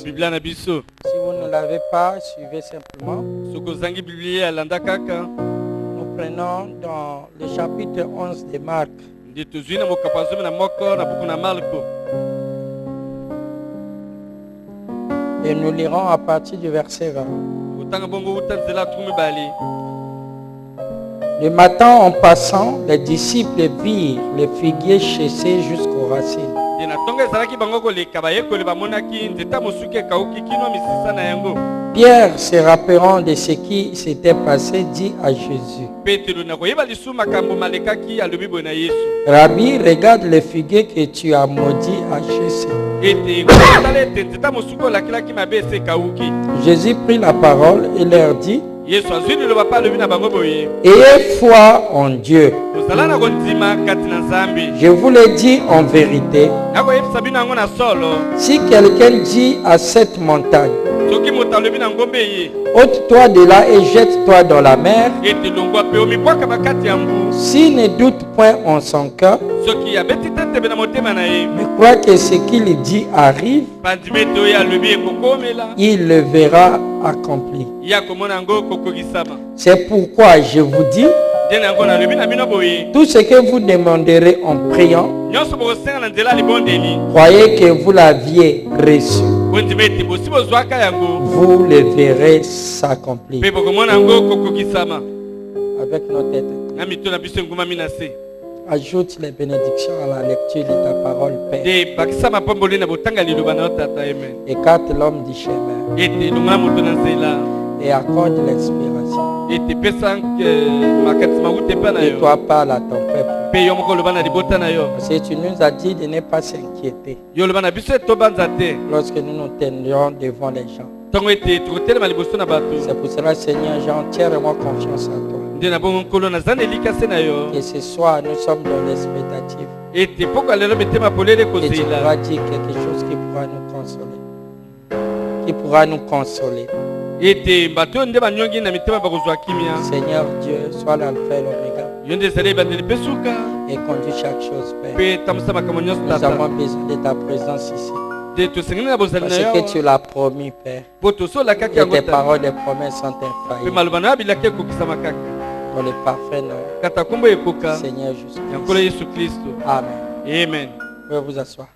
ne l'avez pas, suivez simplement. Nous prenons dans le chapitre 11 de Marc. Et nous lirons à partir du verset 20. Le matin, en passant, les disciples virent les figuiers chassés jusqu'aux racines. Pierre, se rappelant de ce qui s'était passé, dit à Jésus: Rabbi, regarde les figuiers que tu as maudits à chasser. Jésus prit la parole et leur dit: Ayez foi en Dieu. Je vous le dis en vérité, si quelqu'un dit à cette montagne: ôte-toi de là et jette-toi dans la mer, s'il ne doute point en son cœur, mais croit que ce qu'il dit arrive, il le verra accompli. C'est pourquoi je vous dis, tout ce que vous demanderez en priant, croyez que vous l'aviez reçu, vous le verrez s'accomplir. Avec nos têtes, ajoute les bénédictions à la lecture de ta parole, Père. Écarte l'homme du chemin et accorde l'inspiration. Et toi parle à ton peuple. Parce que tu nous as dit de ne pas s'inquiéter lorsque nous nous tenions devant les gens. C'est pour cela, Seigneur, j'ai entièrement confiance en toi. Et ce soir, nous sommes dans l'expectative. Et tu pourras dire quelque chose qui pourra nous consoler. Qui pourra nous consoler. Seigneur Dieu, sois l'alpha et l'oméga. Et conduis chaque chose, Père. Nous avons besoin de ta présence ici. Parce que tu l'as promis, Père. Et tes paroles, tes promesses sont infaillibles. Dans le parfait nom, Seigneur Jésus-Christ. Amen. Amen. Vous pouvez vous asseoir.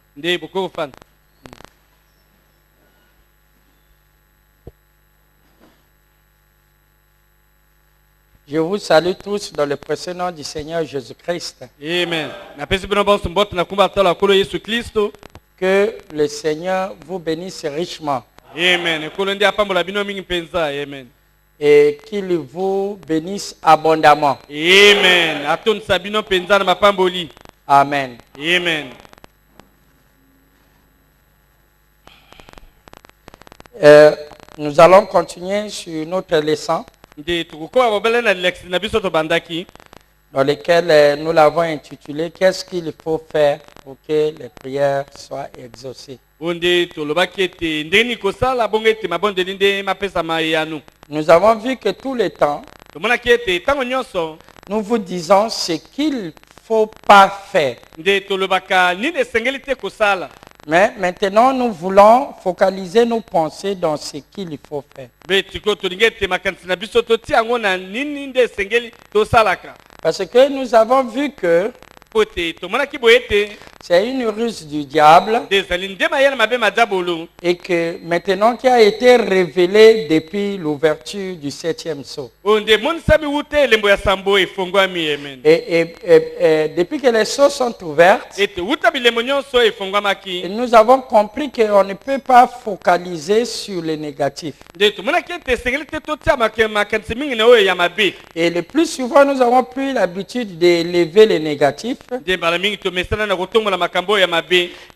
Je vous salue tous dans le précieux nom du Seigneur Jésus-Christ. Amen. Que le Seigneur vous bénisse richement. Amen. Et qu'il vous bénisse abondamment. Amen. Amen. Amen. Nous allons continuer sur notre leçon dans lequel nous l'avons intitulé « Qu'est-ce qu'il faut faire pour que les prières soient exaucées ?» Nous avons vu que tout le temps, nous vous disons ce qu'il ne faut pas faire. Mais maintenant, nous voulons focaliser nos pensées dans ce qu'il faut faire. Parce que nous avons vu que c'est une ruse du diable et que maintenant qui a été révélé depuis l'ouverture du 7e sceau. Et depuis que les sceaux sont ouvertes, nous avons compris qu'on ne peut pas focaliser sur les négatifs. Et le plus souvent, nous avons pris l'habitude d'élever les négatifs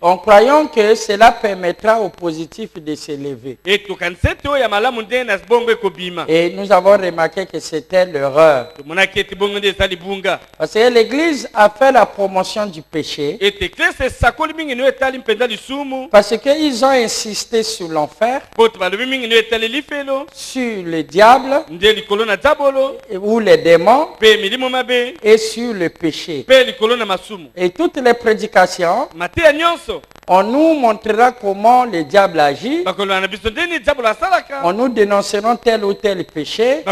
en croyant que cela permettra au positif de s'élever. Et nous avons remarqué que c'était l'erreur. Parce que l'Église a fait la promotion du péché. Parce qu'ils ont insisté sur l'enfer, sur le diable, ou les démons, et sur le péché. Et toutes les prédications On nous montrera comment le diable agit. On nous dénoncerons tel ou tel péché.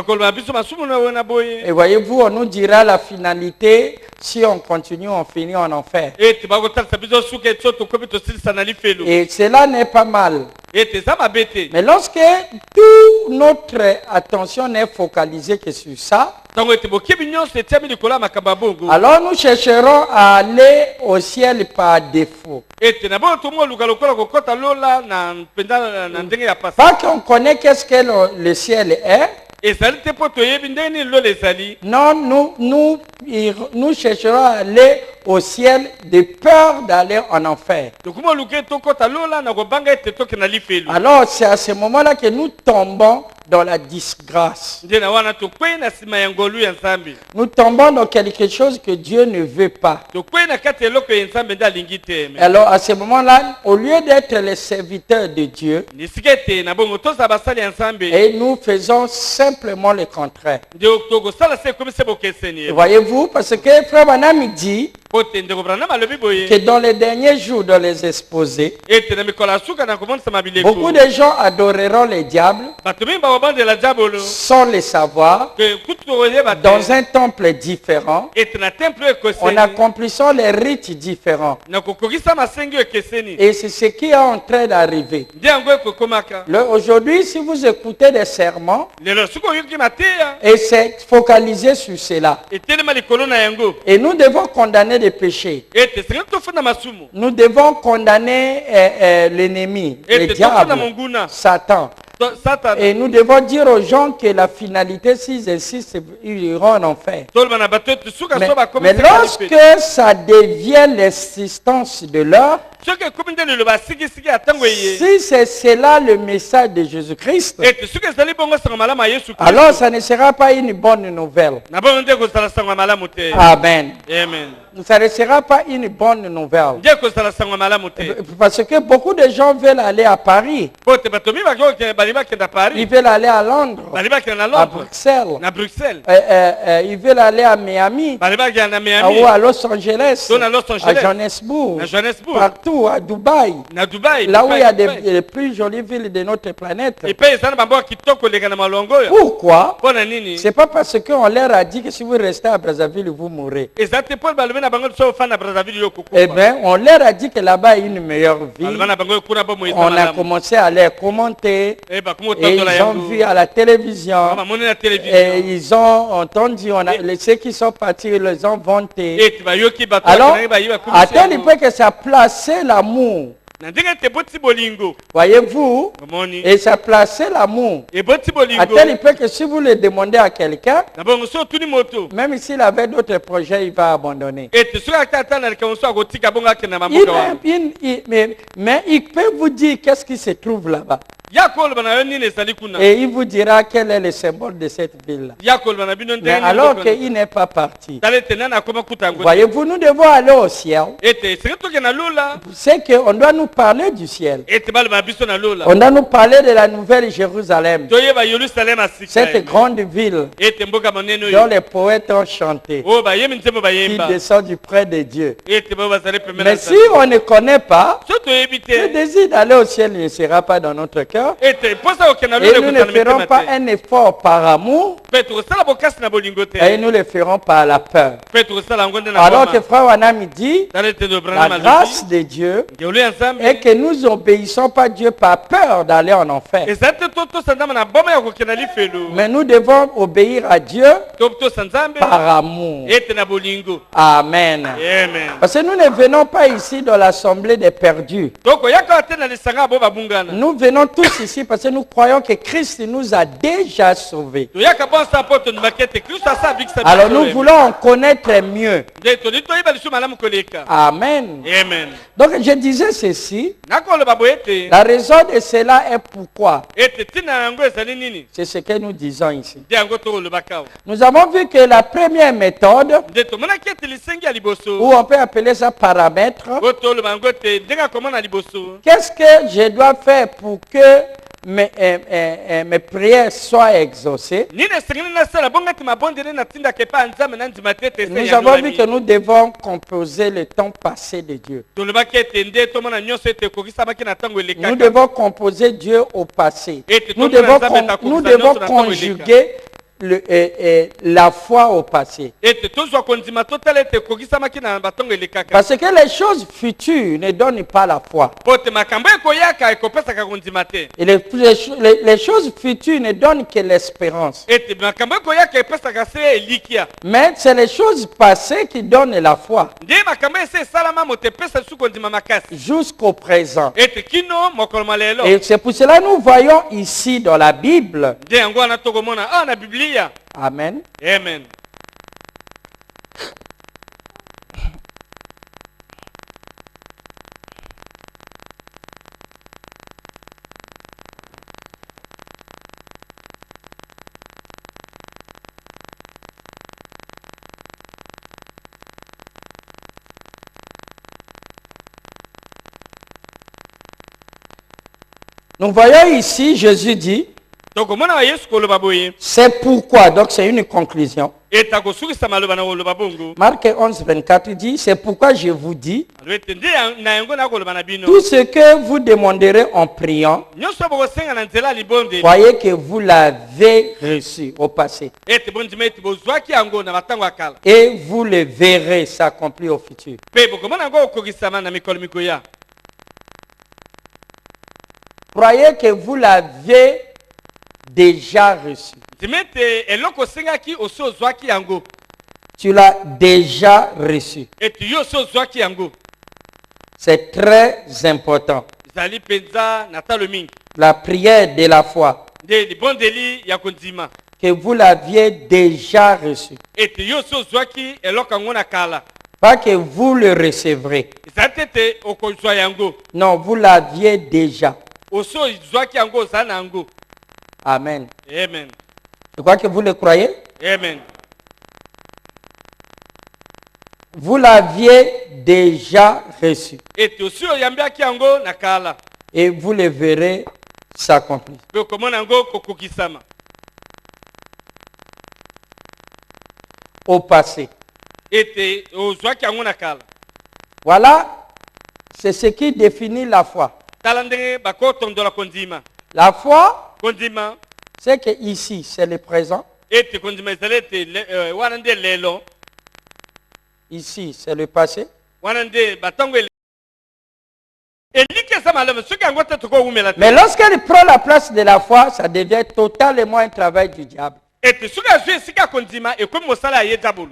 Et voyez-vous, on nous dira la finalité. Si on continue, on finit en enfer. Et cela n'est pas mal. Mais lorsque toute notre attention est focalisée que sur ça, alors nous chercherons à aller au ciel par défaut. Pas qu'on connaît qu'est-ce que le ciel est. Non, nous chercherons à aller au ciel de peur d'aller en enfer. Alors c'est à ce moment-là que nous tombons dans la disgrâce. Nous tombons dans quelque chose que Dieu ne veut pas. Alors à ce moment-là, au lieu d'être les serviteurs de Dieu, et nous faisons simplement le contraire. Voyez-vous, parce que Frère Branham dit que dans les derniers jours, dans les exposés, beaucoup de gens adoreront les diables sans le savoir, dans un temple différent, en accomplissant les rites différents. Et c'est ce qui est en train d'arriver. Aujourd'hui, si vous écoutez des sermons, et c'est focalisé sur cela. Et nous devons condamner des péchés. Nous devons condamner l'ennemi, le diable, Satan. Et nous devons dire aux gens que la finalité, s'ils insistent, ils iront en enfer. Mais lorsque ça devient l'insistance de l'heure, si c'est cela le message de Jésus-Christ, alors ça ne sera pas une bonne nouvelle. Amen. Ça ne sera pas une bonne nouvelle. Parce que beaucoup de gens veulent aller à Paris. Ils veulent aller à Londres, à Bruxelles. Ils veulent aller à Miami, ou à Los Angeles, à Johannesburg, partout, à Dubaï. Là où il y a les plus jolies villes de notre planète. Pourquoi? C'est pas parce qu'on leur a dit que si vous restez à Brazzaville, vous mourrez. Eh bien, on leur a dit que là-bas il y a une meilleure vie. On a commencé à les commenter. Et ils ont vu à la télévision. Et ils ont entendu, ceux qui sont partis, ils les ont vantés. Alors, à tel point que ça a placé l'amour. Voyez-vous, et ça a placé l'amour. À tel point que si vous le demandez à quelqu'un, même s'il avait d'autres projets, il va abandonner. Mais il peut vous dire qu'est-ce qui se trouve là-bas. Et il vous dira quel est le symbole de cette ville-là. Mais alors qu'il n'est pas parti. Voyez-vous, nous devons aller au ciel. C'est qu'on doit nous parler du ciel. On doit nous parler de la nouvelle Jérusalem. Cette grande ville dont les poètes ont chanté. Qui descend du près de Dieu. Mais si on ne connaît pas, le désir d'aller au ciel ne sera pas dans notre cœur. Et nous ne ferons pas un effort par amour. Et nous le ferons par la peur. Alors que Frère Branham dit, la grâce de Dieu est que nous obéissons pas Dieu par peur d'aller en enfer. Mais nous devons obéir à Dieu par amour. Amen. Parce que nous ne venons pas ici dans l'assemblée des perdus. Nous venons tous ici parce que nous croyons que Christ nous a déjà sauvés. Alors nous voulons en connaître mieux. Amen. Donc je disais ceci. La raison de cela est pourquoi. C'est ce que nous disons ici. Nous avons vu que la première méthode, ou on peut appeler ça paramètre, qu'est-ce que je dois faire pour que mes prières soient exaucées, nous avons vu que nous devons composer le temps passé de Dieu. Nous devons composer Dieu au passé. Nous devons conjuguer la foi au passé. Parce que les choses futures ne donnent pas la foi. Et les choses futures ne donnent que l'espérance. Mais c'est les choses passées qui donnent la foi. Jusqu'au présent. Et c'est pour cela que nous voyons ici dans la Bible. Amen. Amen. Nous voyons ici, Jésus dit, c'est pourquoi, donc c'est une conclusion. Marc 11, 24 dit, c'est pourquoi je vous dis, tout ce que vous demanderez en priant, croyez que vous l'avez reçu au passé. Et vous le verrez s'accomplir au futur. Croyez que vous l'avez déjà reçu. Tu l'as déjà reçu. C'est très important. La prière de la foi. Que vous l'aviez déjà reçu. Pas que vous le recevrez. Non, vous l'aviez déjà. Amen. Amen. Je crois que vous le croyez. Amen. Vous l'aviez déjà reçu. Et vous le verrez s'accomplir. Au passé. Voilà, c'est ce qui définit la foi. La foi, c'est que ici, c'est le présent. Ici, c'est le passé. Mais lorsqu'elle prend la place de la foi, ça devient totalement un travail du diable.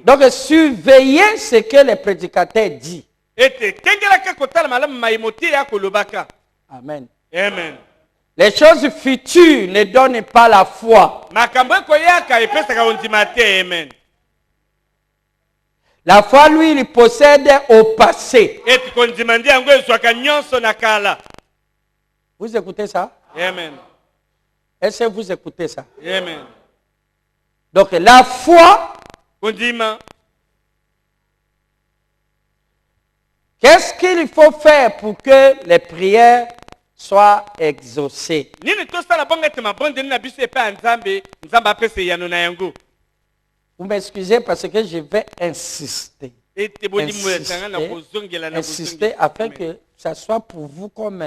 Donc, surveillez ce que le prédicateur dit. Amen. Amen. Les choses futures ne donnent pas la foi. Amen. La foi, lui, il possède au passé. Vous écoutez ça? Amen. Est-ce que vous écoutez ça? Amen. Donc la foi, qu'est-ce qu'il faut faire pour que les prières soient exaucées? Vous m'excusez parce que je vais insister afin que ça soit pour vous comme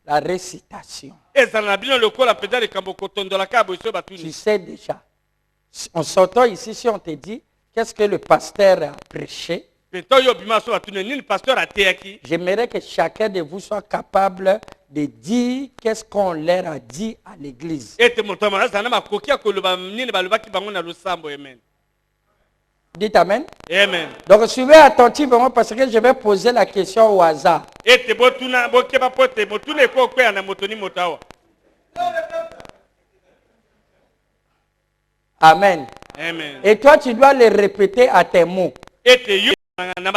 la récitation. Tu sais déjà. En sortant ici, si on te dit, qu'est-ce que le pasteur a prêché? J'aimerais que chacun de vous soit capable de dire qu'est-ce qu'on leur a dit à l'église. Dites amen. Amen. Donc suivez attentivement parce que je vais poser la question au hasard. Amen. Amen. Et toi, tu dois le répéter à tes mots.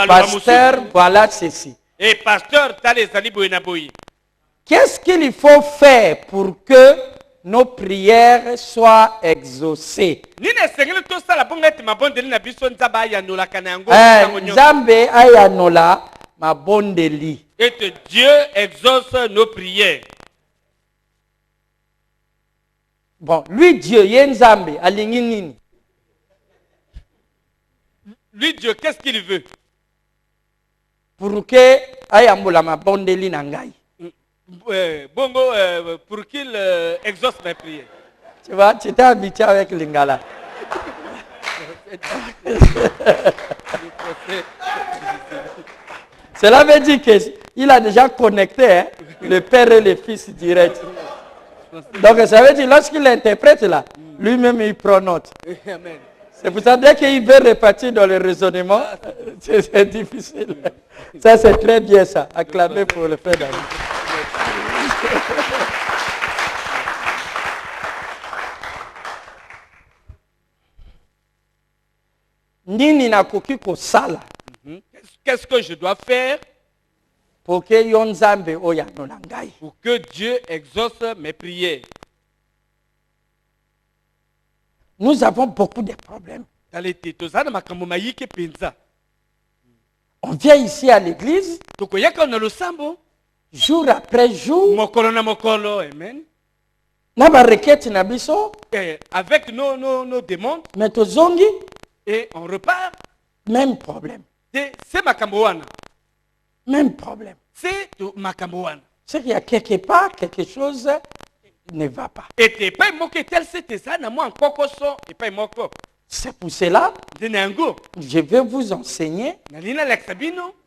Pasteur, voilà ceci. Et pasteur, qu'est-ce qu'il faut faire pour que nos prières soient exaucées? Nzambe ayanola mabondeli. Et Dieu exauce nos prières. Bon, lui Dieu, Yenzambe, alingi nini? Lui Dieu, qu'est-ce qu'il veut? Pour que ayambolama bondeli nangai. Bongo, pour qu'il exauce mes prières. Tu vois, tu t'es habitué avec Lingala. Cela veut dire qu'il a déjà connecté hein, le Père et le Fils direct. Donc ça veut dire lorsqu'il interprète là, lui-même il prend note. C'est pour ça dès qu'il veut repartir dans le raisonnement, c'est difficile. Ça c'est très bien ça. Acclamez pour le Père d'amour. Nini na koki ko sala. Qu'est-ce que je dois faire pour que Yonzambe oya nolangai? Pour que Dieu exauce mes prières. Nous avons beaucoup de problèmes. On vient ici à l'église, jour après jour, avec nos demandes, et on repart. Même problème. C'est Makamboana. Même problème. C'est Makamboana. C'est qu'il y a quelque part, quelque chose ne va pas. C'est pour cela que je vais vous enseigner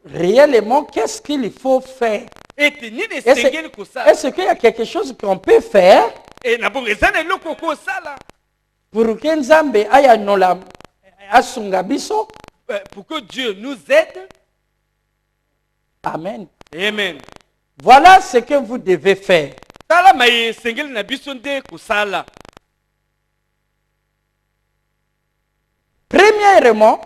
réellement qu'est-ce qu'il faut faire. Est-ce qu'il y a quelque chose qu'on peut faire pour que Nzambe aya nola asunga biso? Pour que Dieu nous aide. Amen. Amen. Voilà ce que vous devez faire. Premièrement,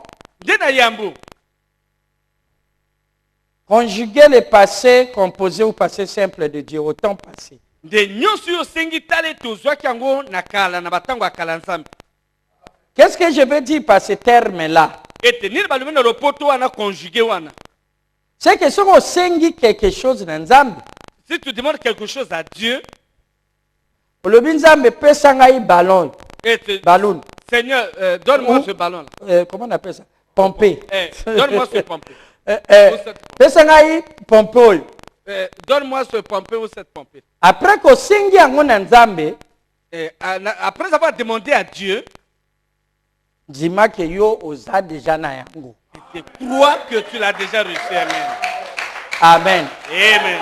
conjuguer le passé composé ou passé simple de Dieu au temps passé. Qu'est-ce que je veux dire par ce terme-là? C'est que si on sengi quelque chose dans Nzambe, si tu demandes quelque chose à Dieu, le Nzambe peut s'engager ballon. Ballon. Seigneur, donne-moi ce ballon. Comment on appelle ça? Pomper. Donne-moi ce pomper. Peut s'engager pomper. Donne-moi ce pomper ou cette pomper. Après qu'on sengi en Nzambe, après avoir demandé à Dieu, dis-moi que yo osa déjà na yango. Je crois que tu l'as déjà reçu. Amen. Amen. Amen.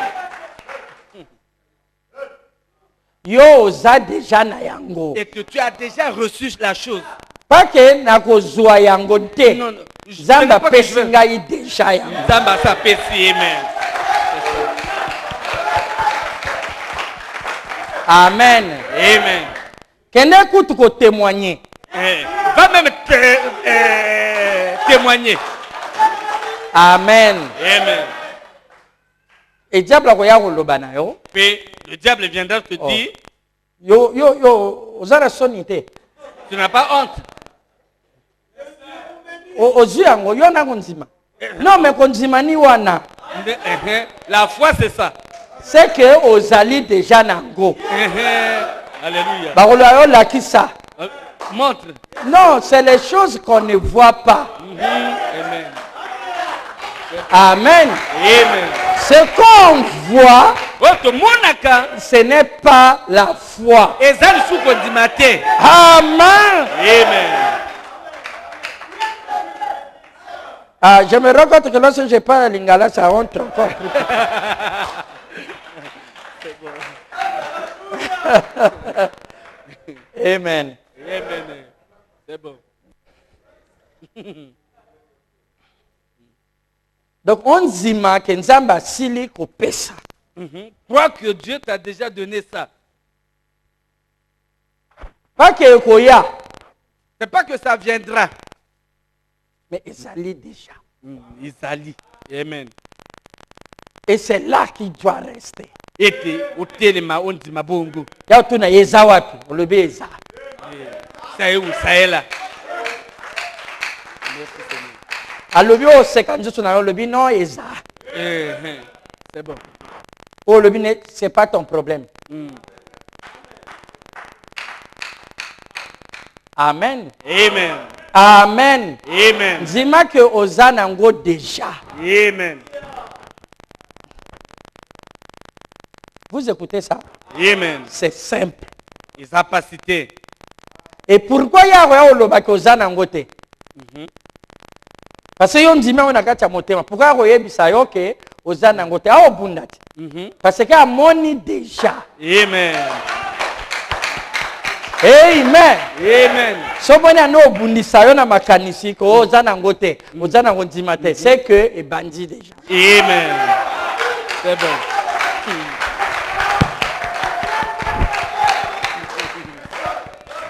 Yo osa déjà na yango. Et que tu as déjà reçu la chose. Pas que na kozwa yango te. Non, Zamba pesinga yi déjà yango. Zamba sa pesi. Amen. Amen. Amen. Kende kutu ko témoigner. Va même témoigner. Amen. Amen. Et diable koya koloba na yo. Puis le diable viendra te dire. Yo, ozara sonité. Tu n'as pas honte. Ozuyango yo na konzima. Non mais konzima ni wana. La foi c'est ça. C'est que ozali déjà nango. Alléluia. Bakolo yo lakisa. Montre. Non, c'est les choses qu'on ne voit pas. Amen. Amen. Amen. Ce qu'on voit, ce n'est pas la foi. Amen. Amen. Ah, je me rends compte que lorsque je parle à Lingala, ça rentre encore plus. Amen. Amen. C'est bon. Donc on zima que Nzamba sili ko pesa. Crois que Dieu t'a déjà donné ça. Pas que koya. C'est pas que ça viendra. Mais Ezali déjà. Ezali. Amen. Et c'est là qu'il doit rester. Ete otelema ondima bongo. Ya tuna yeza wapi? Olobe eza. Ça est où? Ça est là. Alobi o sekanjusu na olobi non eza. C'est bon. Olobi c'est pas ton problème. Amen. Amen. Amen. Amen. Dis-moi que Ozanango déjà. Amen. Vous écoutez ça? Amen. C'est simple. Les capacités. Et pourquoi il y a un Ozanango te? Parce que on dit mais on a gâté motema. Pourquoi vous avez ça que Ozanango te? Ah obundati. Parce que a moni déjà. Amen. Amen. Amen. So bon no obundisa yo na makanisi ko Ozanango te. Ozanango ndimate. C'est que e bandi déjà. Amen. C'est bon.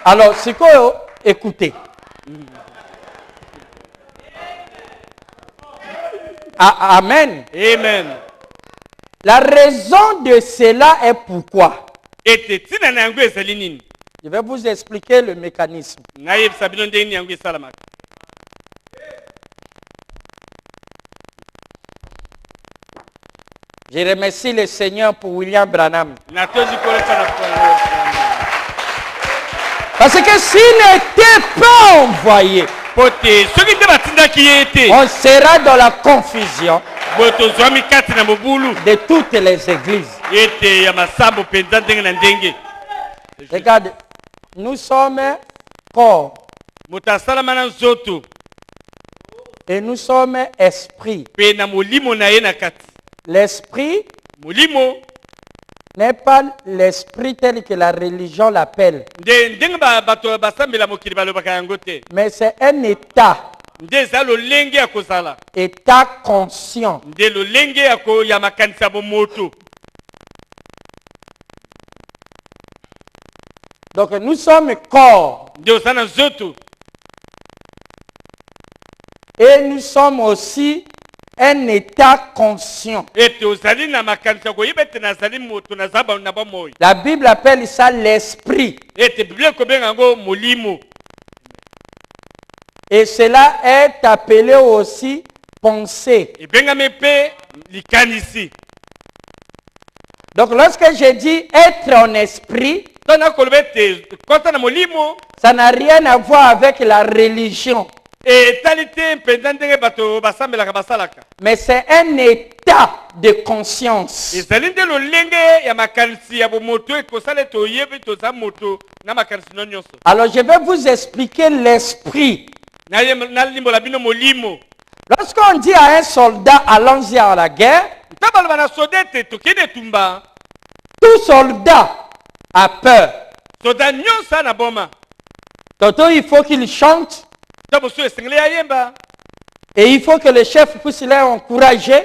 Alors, c'est quoi écoutez. Amen. Amen. La raison de cela est pourquoi. Je vais vous expliquer le mécanisme. Je remercie le Seigneur pour William Branham. Parce que s'il n'était pas envoyé, on sera dans la confusion de toutes les églises. Regarde, nous sommes corps et nous sommes esprit. L'esprit n'est pas l'esprit tel que la religion l'appelle. Mais c'est un état. État conscient. Donc nous sommes corps. Et nous sommes aussi un état conscient. La Bible appelle ça l'esprit. Et cela est appelé aussi pensée. Donc lorsque je dis être en esprit, ça n'a rien à voir avec la religion. Mais c'est un état de conscience. Alors je vais vous expliquer l'esprit. Lorsqu'on dit à un soldat allons-y à la guerre, tout soldat a peur. Donc il faut qu'il chante. Et il faut que le chef puisse les encourager.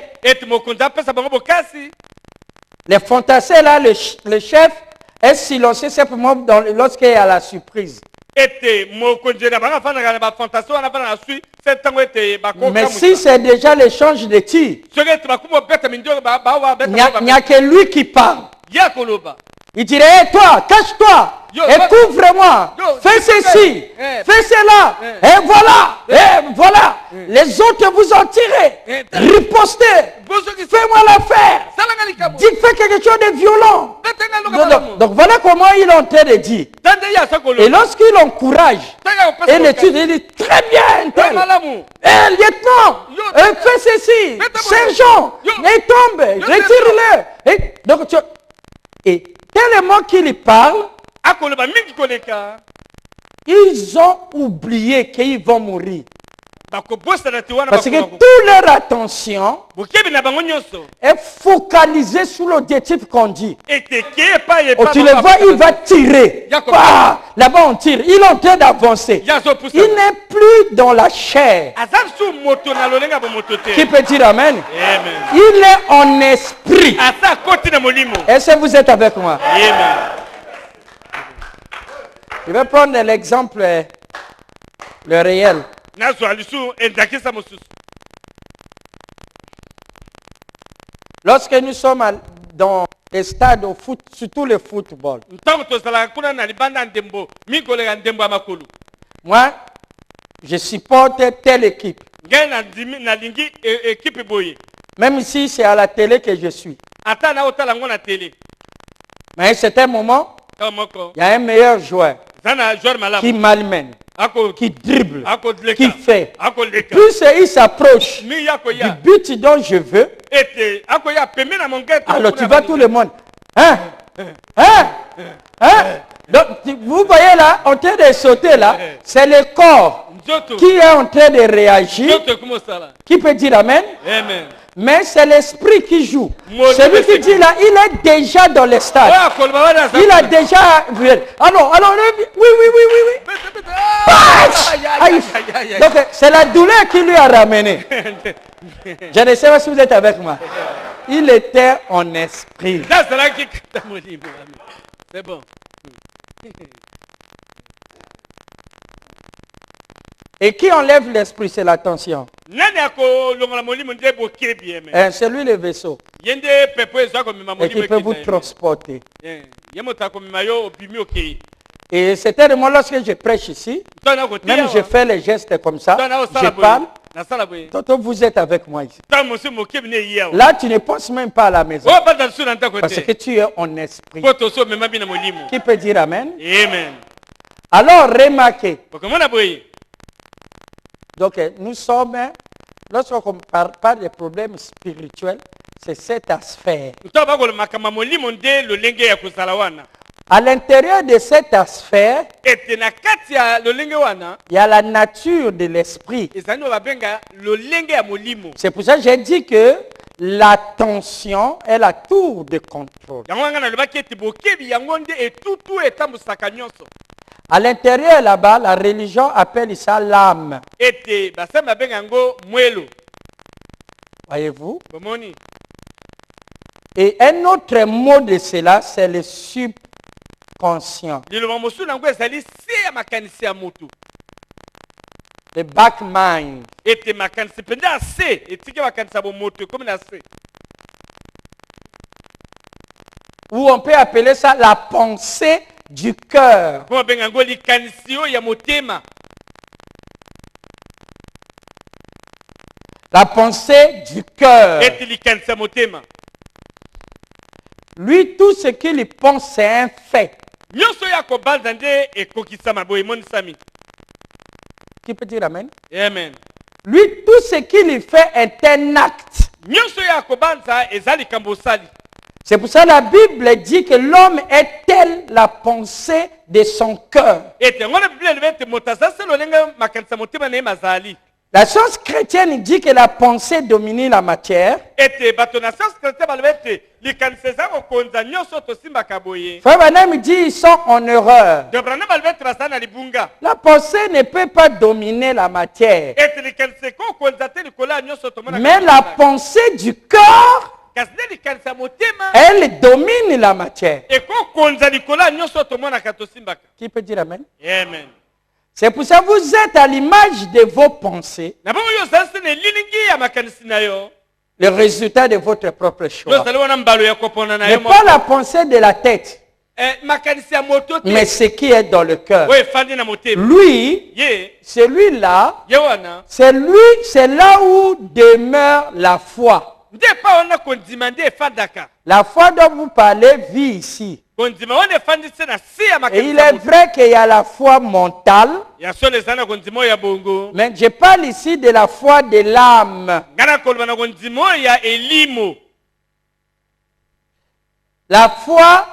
Les fantassins là, le chef est silencieux simplement lorsqu'il y a la surprise. Mais si c'est déjà l'échange de tirs, il n'y a que lui qui parle. Il dirait, hey, toi, cache-toi, et couvre-moi, fais ceci, fais cela, et voilà, Les autres vous ont tiré, ripostez, fais-moi l'affaire, fais quelque chose de violent. Donc voilà comment il est en train de dire. Et lorsqu'il encourage, et l'étude, il dit, très bien, lieutenant, fais ceci, sergent, tombe, retire-le. Et tellement qu'il parle, ils ont oublié qu'ils vont mourir. Parce que toute leur attention est focalisée sur l'objectif qu'on dit. Oh, tu le vois, il va tirer. Là-bas on tire. Il est en train d'avancer. Il n'est plus dans la chair. Qui peut dire amen? Il est en esprit. Est-ce que vous êtes avec moi? Je vais prendre l'exemple, le réel. Lorsque nous sommes dans les stades au foot, surtout le football, moi, je supporte telle équipe. Même si c'est à la télé que je suis. Mais à un certain moment, il y a un meilleur joueur. qui malmène, qui dribble, qui fait. Plus il s'approche du but dont je veux, alors tu vois tout le monde. Hein? Hein? Hein? Donc, vous voyez là, en train de sauter là, c'est le corps qui est en train de réagir. Qui peut dire Amen? Amen. Mais c'est l'esprit qui joue. Celui qui dit là, il est déjà dans le stade. Il a déjà... Alors, oui. Donc, c'est la douleur qui lui a ramené. Je ne sais pas si vous êtes avec moi. Il était en esprit. C'est bon. Et qui enlève l'esprit, c'est la tension. C'est lui le vaisseau. Et qui peut vous transporter. Et certainement lorsque je prêche ici, même je fais les gestes comme ça, je parle. Toto, vous êtes avec moi ici. Là, tu ne penses même pas à la maison. Parce que tu es en esprit. Qui peut dire Amen? Amen. Alors, remarquez. Donc, nous sommes, lorsqu'on parle des problèmes spirituels, c'est cette sphère. À l'intérieur de cette sphère, il y a la nature de l'esprit. C'est pour ça que j'ai dit que la tension est la tour de contrôle. À l'intérieur là-bas, la religion appelle ça l'âme. Voyez-vous? Et un autre mot de cela, c'est le subconscient. Le back mind. Ou on peut appeler ça la pensée du cœur. La pensée du cœur. Lui, tout ce qu'il pense, c'est un fait. Qui peut dire Amen? Amen. Lui, tout ce qu'il fait est un acte. C'est pour ça que la Bible dit que l'homme est tel la pensée de son cœur. La science chrétienne dit que la pensée domine la matière. Frère Branham dit ils sont en erreur. La pensée ne peut pas dominer la matière. Mais la pensée du cœur, elle domine la matière. Qui peut dire Amen? Amen. C'est pour ça que vous êtes à l'image de vos pensées. Le résultat de votre propre choix. Mais pas la pensée de la tête. Mais ce qui est dans le cœur. Lui, celui-là, c'est là où demeure la foi. La foi dont vous parlez vit ici. Et il est vrai qu'il y a la foi mentale. Mais je parle ici de la foi de l'âme. La foi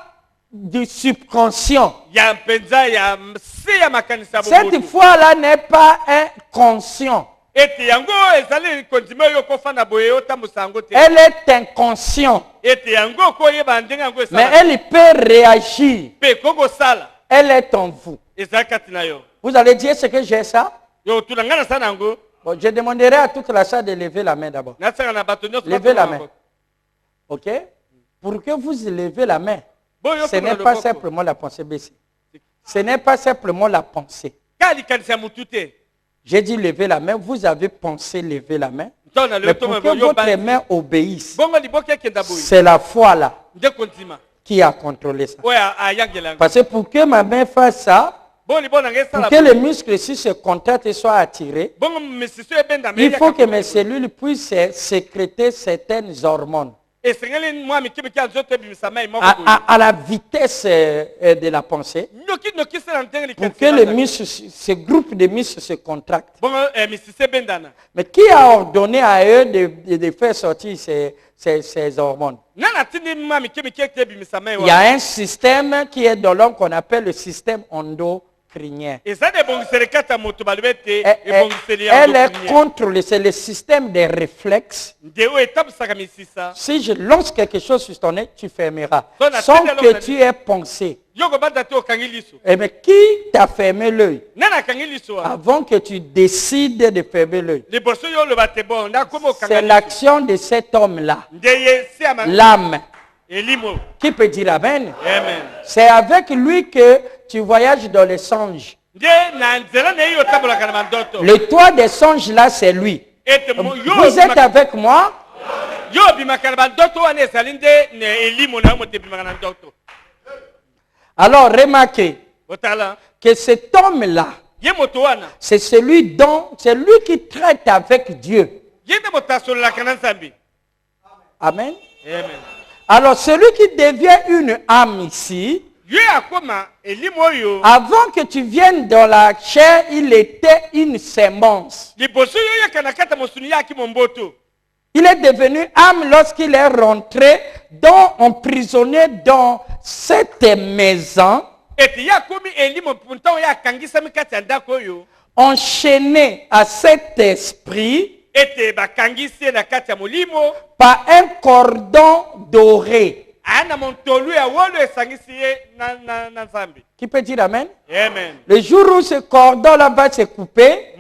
du subconscient. Cette foi-là n'est pas inconsciente. Elle est inconsciente. Mais elle peut réagir. Elle est en vous. Vous allez dire ce que j'ai ça? Bon, je demanderai à toute la salle de lever la main d'abord. Levez la main. Ok? Pour que vous levez la main, ce n'est pas simplement la pensée baissée. Ce n'est pas simplement la pensée. J'ai dit lever la main, vous avez pensé lever la main. Mais pour que votre main obéisse, c'est la foi là qui a contrôlé ça. Parce que pour que ma main fasse ça, pour que les muscles ici se contractent et soient attirés, il faut que mes cellules puissent sécréter certaines hormones. à la vitesse de la pensée, pour que les muscles, ce groupe de muscles se contractent. Mais qui a ordonné à eux de faire sortir ces hormones? Il y a un système qui est dans l'homme qu'on appelle le système endocrinien. Elle est contrôlée, c'est le système des réflexes. Si je lance quelque chose sur ton nez, tu fermeras. Sans que tu aies pensé. Et mais qui t'a fermé l'œil avant que tu décides de fermer l'œil? C'est l'action de cet homme-là. L'âme. Qui peut dire Amen? Amen. C'est avec lui que tu voyages dans les songes. Le toit des songes là, c'est lui. Vous êtes avec moi? Alors remarquez que cet homme-là, c'est celui qui traite avec Dieu. Amen. Amen. Alors celui qui devient une âme ici, avant que tu viennes dans la chair, il était une sémence. Il est devenu âme lorsqu'il est rentré, emprisonné dans cette maison, enchaîné à cet esprit par un cordon doré. Qui peut dire Amen? Amen. Le jour où ce cordon-là va se couper,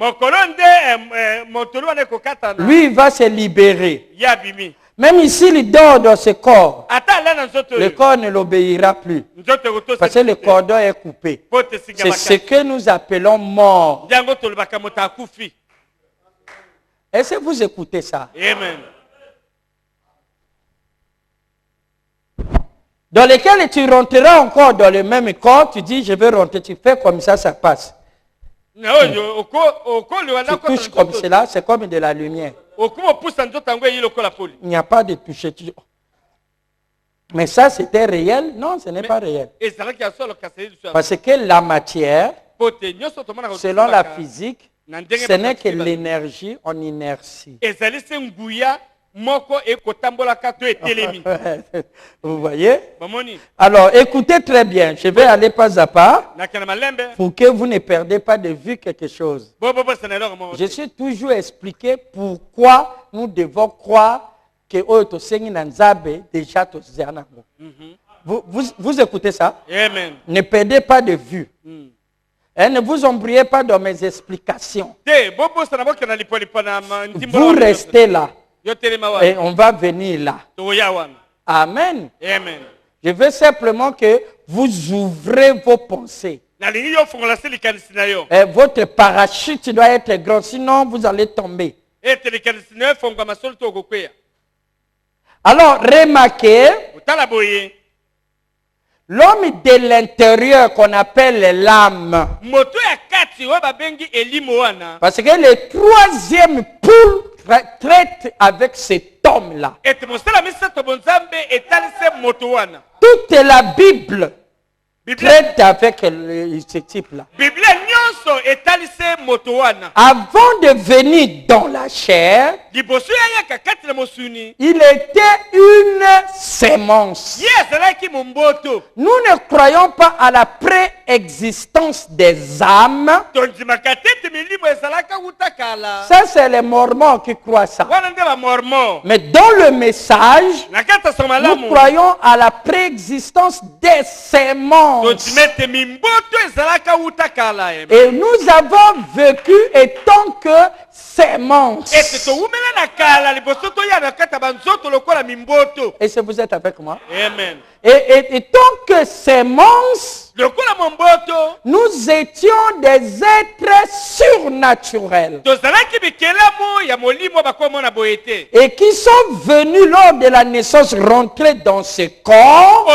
lui il va se libérer. Même ici, il dort dans ce corps. Le corps ne l'obéira plus. Parce que le cordon est coupé. C'est ce que nous appelons mort. Est-ce que vous écoutez ça? Amen. Dans lequel tu rentreras encore dans le même corps, tu dis je vais rentrer, tu fais comme ça passe. Tu touches comme cela, c'est comme de la lumière. Il n'y a pas de toucher. Mais ça c'était réel? Non, ce n'est pas réel. Parce que la matière, selon la physique, ce n'est que l'énergie en inertie. Vous voyez? Alors écoutez très bien, je vais aller pas à pas pour que vous ne perdez pas de vue quelque chose. Je suis toujours expliqué pourquoi nous devons croire que déjà vous écoutez ça? Amen. Ne perdez pas de vue. Et ne vous embrouillez pas dans mes explications. Vous restez là. Et on va venir là. Amen. Amen. Je veux simplement que vous ouvrez vos pensées. Et votre parachute doit être grand, sinon vous allez tomber. Alors, remarquez, l'homme de l'intérieur qu'on appelle l'âme. Parce que le troisième poule traite avec cet homme-là. Toute la Bible traite avec ce type-là. Avant de venir dans la chair, il était une sémence. Nous ne croyons pas à la préexistence des âmes. Ça, c'est les Mormons qui croient ça. Mais dans le message, nous croyons à la préexistence des sémences. Et nous avons vécu étant que sémences. Et si vous êtes avec moi? Amen. Et tant que sémences, nous étions des êtres surnaturels. et qui sont venus lors de la naissance rentrer dans ce corps.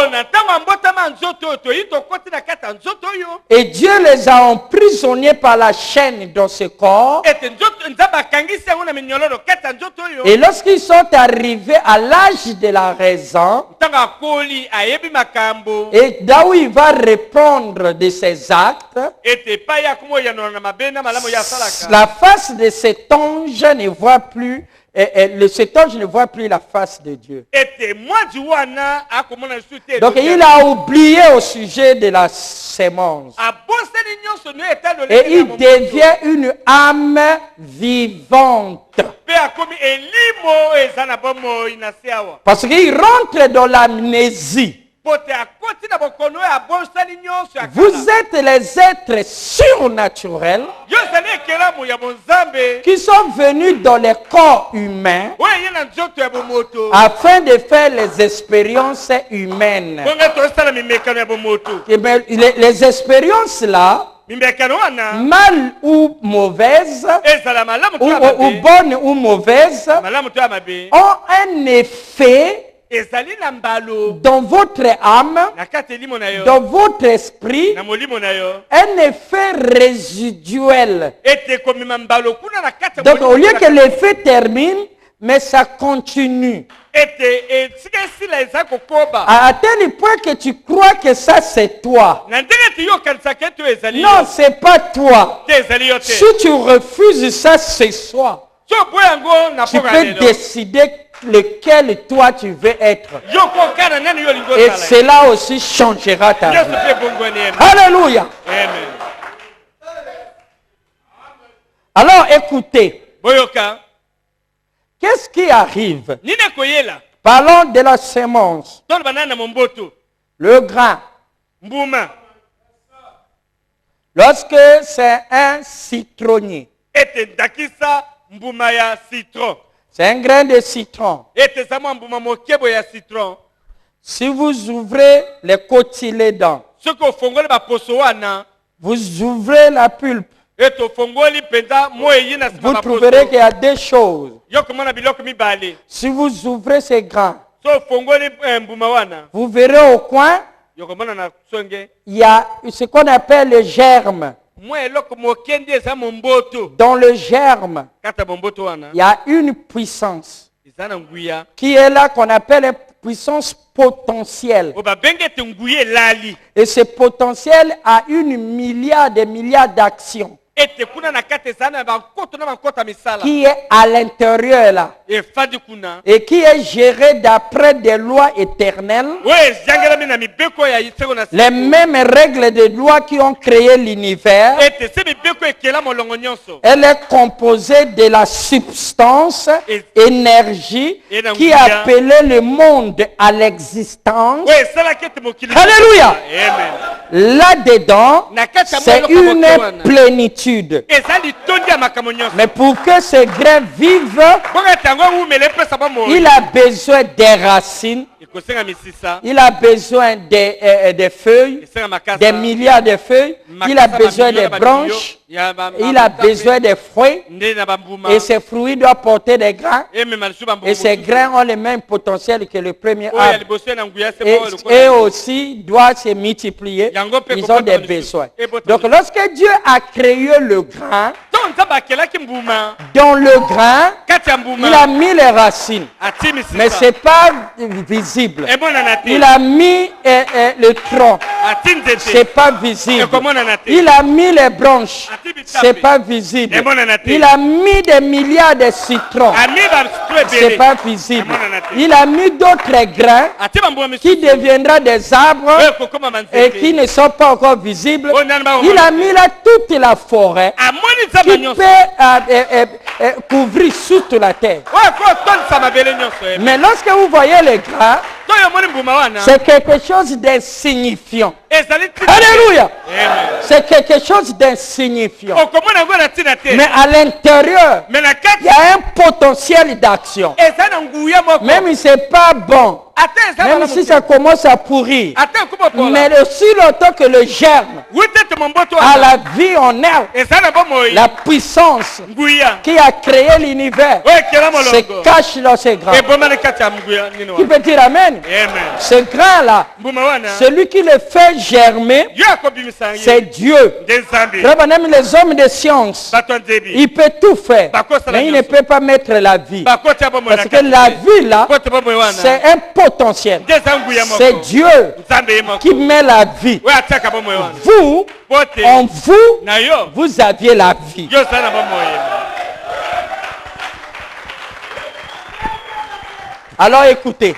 Et Dieu les a emprisonnés par la chaîne dans ce corps. Et lorsqu'ils sont arrivés à l'âge de la raison, et là où il va répondre de ses actes, la face de cet ange ne voit plus, cet ange ne voit plus la face de Dieu. Donc il a oublié au sujet de la sémence. Et il devient une âme vivante. Parce qu'il rentre dans l'amnésie. Vous êtes les êtres surnaturels qui sont venus dans les corps humains afin de faire les expériences humaines. Les expériences là, mal ou mauvaise, ou bonne ou mauvaise, ont un effet dans votre âme, dans votre esprit, un effet résiduel. Donc au lieu que l'effet termine, mais ça continue. À tel point que tu crois que ça c'est toi. Non, c'est pas toi. Si tu refuses ça ce soir, tu peux décider lequel toi tu veux être. Et cela aussi changera ta vie. Alléluia. Alors écoutez. Qu'est-ce qui arrive? Parlons de la sémence. Le grain. Lorsque c'est un citronnier. C'est un grain de citron. Si vous ouvrez les cotylédons, vous ouvrez la pulpe, vous trouverez qu'il y a deux choses. Si vous ouvrez ces grains, vous verrez au coin, il y a ce qu'on appelle le germe. Dans le germe, il y a une puissance qui est là, qu'on appelle une puissance potentielle. Et ce potentiel a une milliard d'actions qui est à l'intérieur là et qui est géré d'après des lois éternelles, les mêmes règles de loi qui ont créé l'univers. Elle est composée de la substance, énergie, qui appelait le monde à l'existence. Alléluia. Là-dedans, c'est une plénitude. Mais pour que ce grain vive, il a besoin des racines, il a besoin des feuilles, des milliards de feuilles, il a besoin des branches, il a besoin des fruits, et ces fruits doivent porter des grains, et ces grains ont le même potentiel que le premier arbre, et aussi doivent se multiplier, ils ont des besoins. Donc lorsque Dieu a créé le grain, dans le grain, il a mis les racines, mais ce n'est pas visible. Il a mis le tronc, ce n'est pas visible. Il a mis les branches, ce n'est pas visible. Il a mis des milliards de citrons, ce n'est pas visible. Il a mis d'autres grains qui deviendront des arbres et qui ne sont pas encore visibles. Il a mis là toute la forêt qui peut couvrir toute la terre. Mais lorsque vous voyez les grains, C'est quelque chose d'insignifiant. Alléluia. C'est quelque chose d'insignifiant. Mais à l'intérieur, il y a un potentiel d'action. Même si ce n'est pas bon, même si ça commence à pourrir, mais aussi longtemps que le germe a la vie en elle, la puissance qui a créé l'univers se cache dans ces grains. Qui peut dire amen? Ce grain-là, celui qui le fait germer, c'est Dieu. Les hommes de science, il peut tout faire, mais il ne peut pas mettre la vie. Parce que la vie là, c'est un potentiel. C'est Dieu qui met la vie. Vous, en vous, vous aviez la vie. Alors écoutez,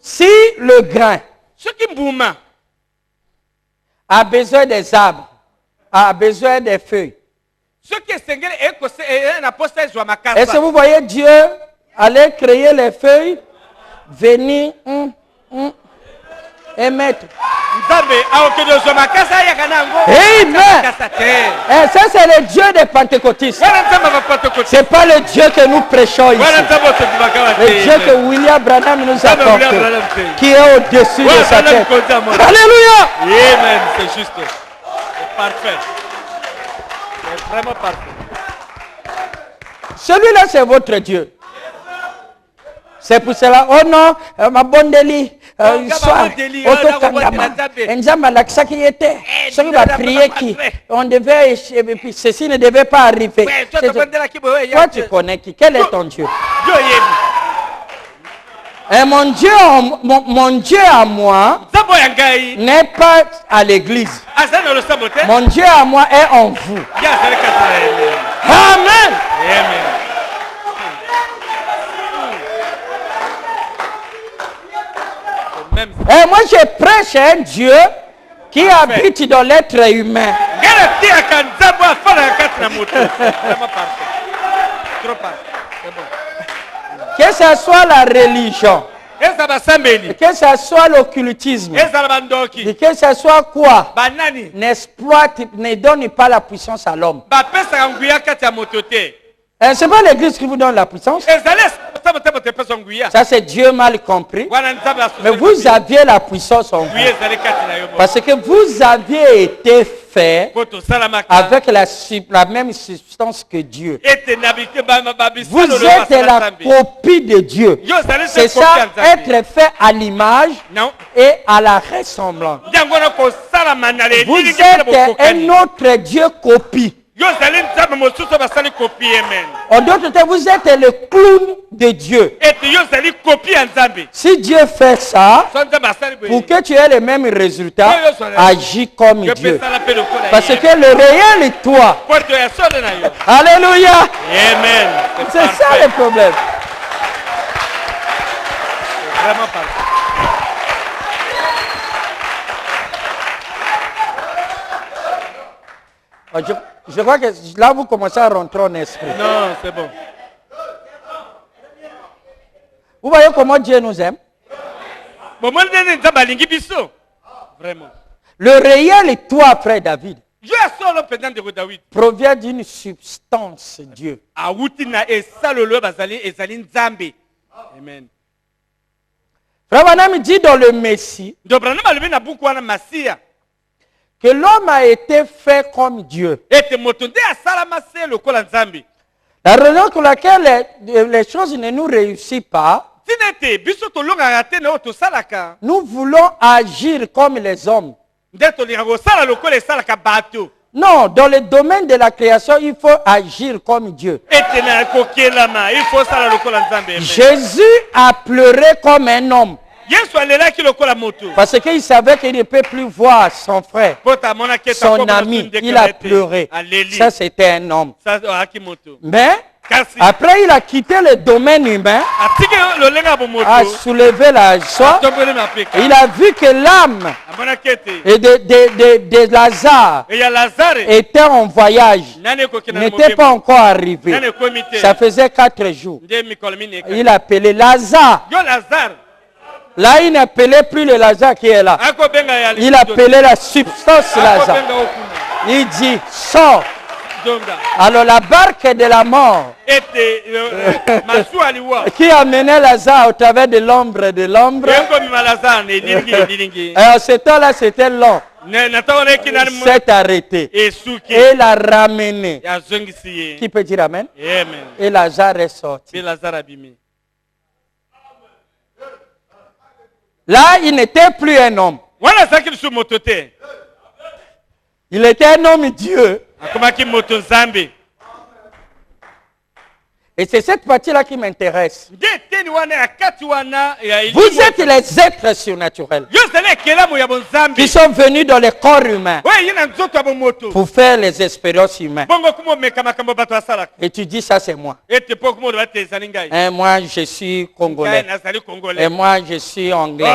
si le grain a besoin des arbres, a besoin des feuilles, est-ce que vous voyez Dieu aller créer les feuilles, venir et mettre? Amen. Et ça c'est le Dieu des pentecôtistes. Ce n'est pas le Dieu que nous prêchons ici. Le Dieu que William Branham nous a apporté, qui est au-dessus de sa tête. Alléluia. Amen. C'est juste. C'est parfait. C'est vraiment parfait. Celui-là c'est votre Dieu. C'est pour cela, oh non, ma bonne délit, on devait, ceci ne devait pas arriver. Toi tu connais qui? Quel est ton Dieu? Et mon Dieu à moi n'est pas à l'église. Mon Dieu à moi est en vous. Amen. Et moi je prêche un Dieu qui habite dans l'être humain. Que ce soit la religion, que ce soit l'occultisme, que ce soit quoi, n'exploite, ne donne pas la puissance à l'homme. Ce n'est pas l'église qui vous donne la puissance. Ça c'est Dieu mal compris. Mais vous aviez la puissance en vous. Parce que vous aviez été fait avec la même substance que Dieu. Vous êtes la copie de Dieu. C'est ça, être fait à l'image et à la ressemblance. Vous êtes un autre Dieu copie. En d'autres termes, vous êtes le clown de Dieu. Si Dieu fait ça, pour que tu aies les mêmes résultats, agis comme Dieu. Parce que le réel est toi. Alléluia. Amen. C'est ça le problème. C'est vraiment parfait. Je crois que là, vous commencez à rentrer en esprit. Non, c'est bon. Vous voyez comment Dieu nous aime? Vraiment. Le réel toi, frère David, provient d'une substance Dieu. Amen. Frère Branham dit dans le Messie que l'homme a été fait comme Dieu. La raison pour laquelle les choses ne nous réussissent pas, nous voulons agir comme les hommes. Non, dans le domaine de la création, il faut agir comme Dieu. Jésus a pleuré comme un homme. Parce qu'il savait qu'il ne peut plus voir son frère, son ami. Il a pleuré. Ça, c'était un homme. Mais après, il a quitté le domaine humain, a soulevé la joie. Il a vu que l'âme de Lazare était en voyage, n'était pas encore arrivé. Ça faisait 4 jours. Il a appelé Lazare. Là, il n'appelait plus le Lazare qui est là. Il appelait la substance Lazare. Il dit, sors. Alors la barque de la mort qui amenait Lazare au travers de l'ombre alors ce temps-là, c'était long. S'est arrêté et l'a ramené. Qui peut dire amen? Et Lazare est sorti. Là, il n'était plus un homme. Il était un homme Dieu. Et c'est cette partie-là qui m'intéresse. Vous êtes les êtres surnaturels qui sont venus dans le corps humain pour faire les expériences humaines. Et tu dis ça, c'est moi. Et moi, je suis congolais. Et moi, je suis anglais.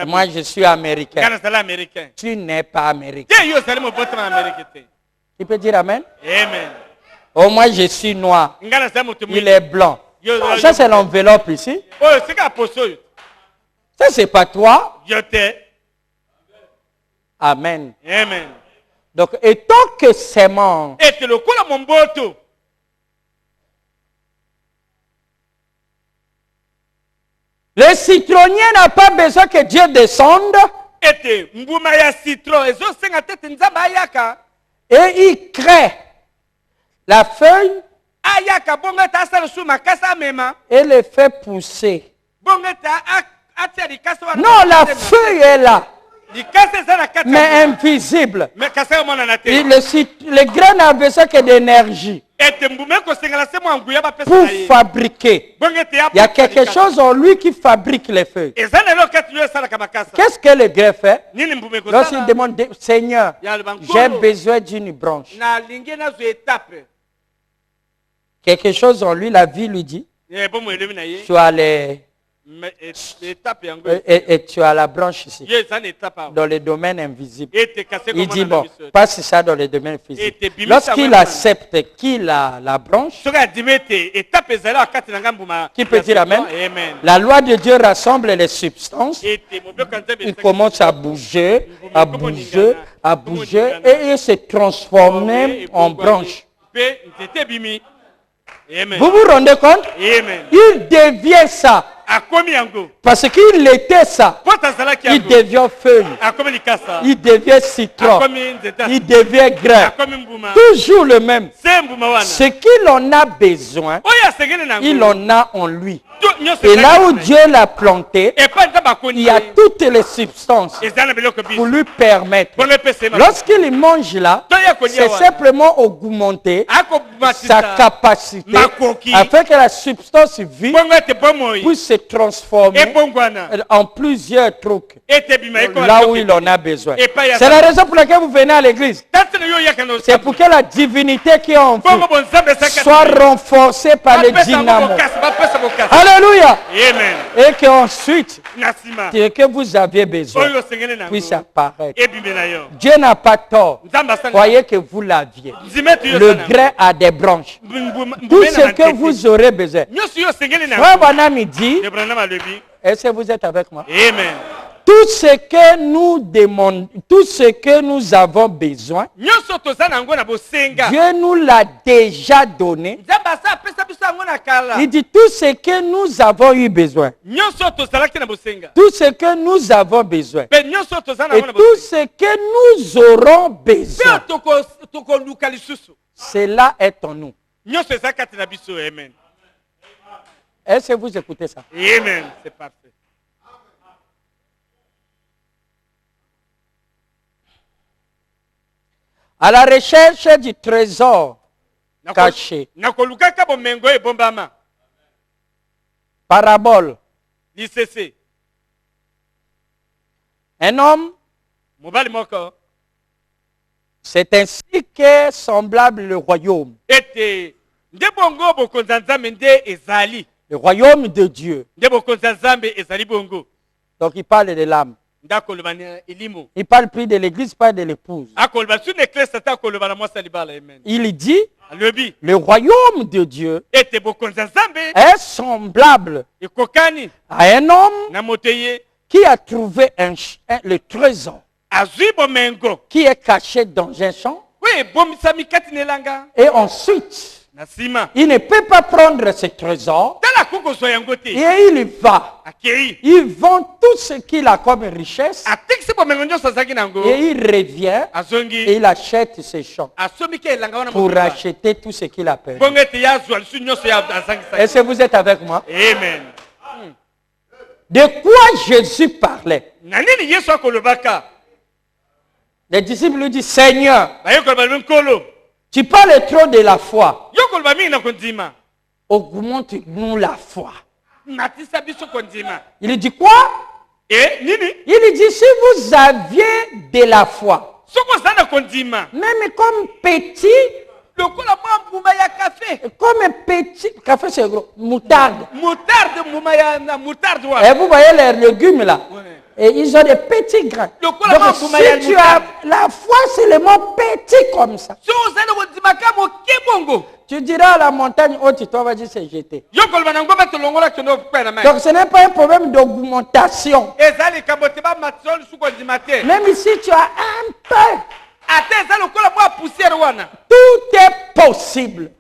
Et moi, je suis américain. Tu n'es pas américain. Tu peux dire amen? Amen. Oh, moi, je suis noir. Il est blanc. Ça, c'est l'enveloppe ici. Ça, c'est pas toi. Amen. Amen. Donc, étant que c'est mort, le citronnier n'a pas besoin que Dieu descende. Et il crée la feuille et le fait pousser. Non, la feuille est là, mais invisible. Le grain n'a besoin que d'énergie pour fabriquer. Il y a quelque chose en lui qui fabrique les feuilles. Qu'est-ce que le grain fait? Lorsqu'il demande, Seigneur, j'ai besoin d'une branche. Quelque chose en lui, la vie lui dit, tu as et tu as la branche ici, dans le domaine invisible. Il dit, bon, passe ça dans le domaine physique. Lorsqu'il accepte qu'il a la branche, qui peut dire amen? La loi de Dieu rassemble les substances. Il commence à bouger, à bouger, à bouger, et il s'est transformé en branche. Vous vous rendez compte? Il devient ça. Parce qu'il était ça. Il devient feuille. Il devient citron. Il devient grain. Toujours le même. Ce qu'il en a besoin, il en a en lui. Et là où Dieu l'a planté, il y a toutes les substances pour lui permettre. Lorsqu'il mange là, c'est simplement augmenter sa capacité afin que la substance vive puisse se transformer en plusieurs trucs là où il en a besoin. C'est la raison pour laquelle vous venez à l'église. C'est pour que la divinité qui est en vous soit renforcée par le dynamo. Alléluia. Amen. Et qu'ensuite, ce que vous aviez besoin puisse apparaître. Dieu n'a pas tort. Croyez que vous l'aviez. Le grain a des branches. Tout ce que vous aurez besoin. Frère Branham dit, est-ce que vous êtes avec moi? Amen. Tout ce que nous demandons, tout ce que nous avons besoin, Dieu nous l'a déjà donné. Il dit tout ce que nous avons eu besoin. Tout ce que nous avons besoin. Et tout ce que nous aurons besoin. Cela est en nous. Amen. Est-ce que vous écoutez ça? Amen. C'est parfait. À la recherche du trésor caché. Parabole. Un homme, c'est ainsi qu'est semblable le royaume. Le royaume de Dieu. Donc il parle de l'âme. Il parle plus de l'église, pas de l'épouse. Il dit, le royaume de Dieu est semblable à un homme qui a trouvé le trésor qui est caché dans un champ. Et ensuite, il ne peut pas prendre ce trésor et il va. Il vend tout ce qu'il a comme richesse et il revient et il achète ses champs pour acheter tout ce qu'il a perdu. Est-ce que vous êtes avec moi? Amen. De quoi Jésus parlait? Les disciples lui disent, Seigneur, tu parles trop de la foi. Augmente-nous la foi. Il dit quoi? Il dit, si vous aviez de la foi, même comme petit, café c'est gros, moutarde. Et vous voyez les légumes là? Et ils ont des petits grains. Donc si tu as la foi, c'est le mot petit comme ça. Tu diras à la montagne haute, toi vas-y c'est jeté. Donc ce n'est pas un problème d'augmentation. Même si tu as un peu, tout est possible.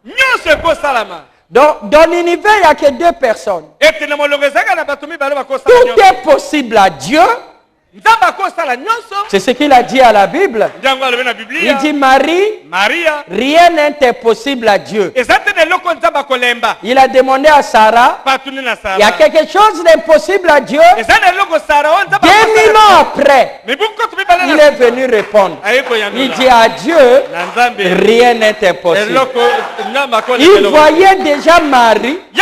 Dans l'univers, il n'y a que 2 personnes. Tout est possible à Dieu. C'est ce qu'il a dit à la Bible. Il dit, Marie, rien n'est impossible à Dieu. Il a demandé à Sarah, il y a quelque chose d'impossible à Dieu. 2000 ans après, il est venu répondre. Il dit à Dieu, rien n'est impossible. Il voyait déjà Marie au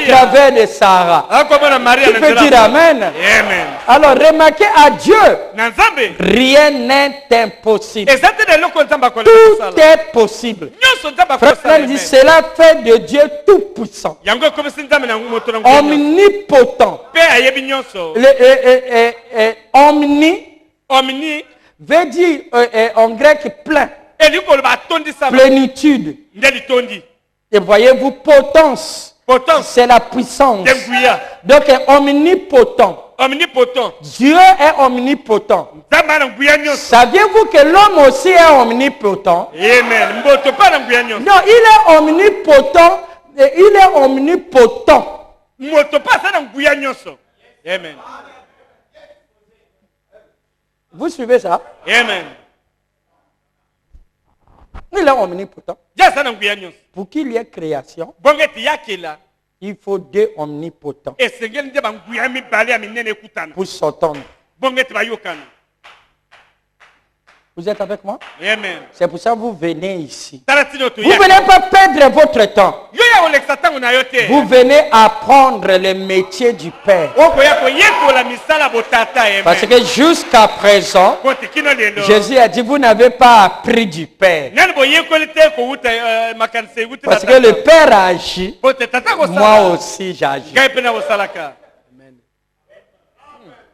travers de Sarah. Tu peux dire Amen. Alors remarquez, à Dieu, rien n'est impossible. Tout est possible. Frère dit, cela fait de Dieu tout puissant, omnipotent. Omni veut dire en grec plein, plénitude. Et voyez-vous, potence, c'est la puissance. Donc omnipotent. Dieu est omnipotent. Saviez-vous que l'homme aussi est omnipotent? Non, il est omnipotent. Il est omnipotent. Amen. Vous suivez ça? Amen. Il est omnipotent. Pour qu'il y ait création, il faut 2 omnipotents pour s'entendre. Vous êtes avec moi? Amen. C'est pour ça que vous venez ici. Vous ne venez pas perdre votre temps. Vous venez apprendre le métier du Père. Parce que jusqu'à présent, Jésus a dit, vous n'avez pas appris du Père. Parce que le Père a agi, moi aussi j'agis.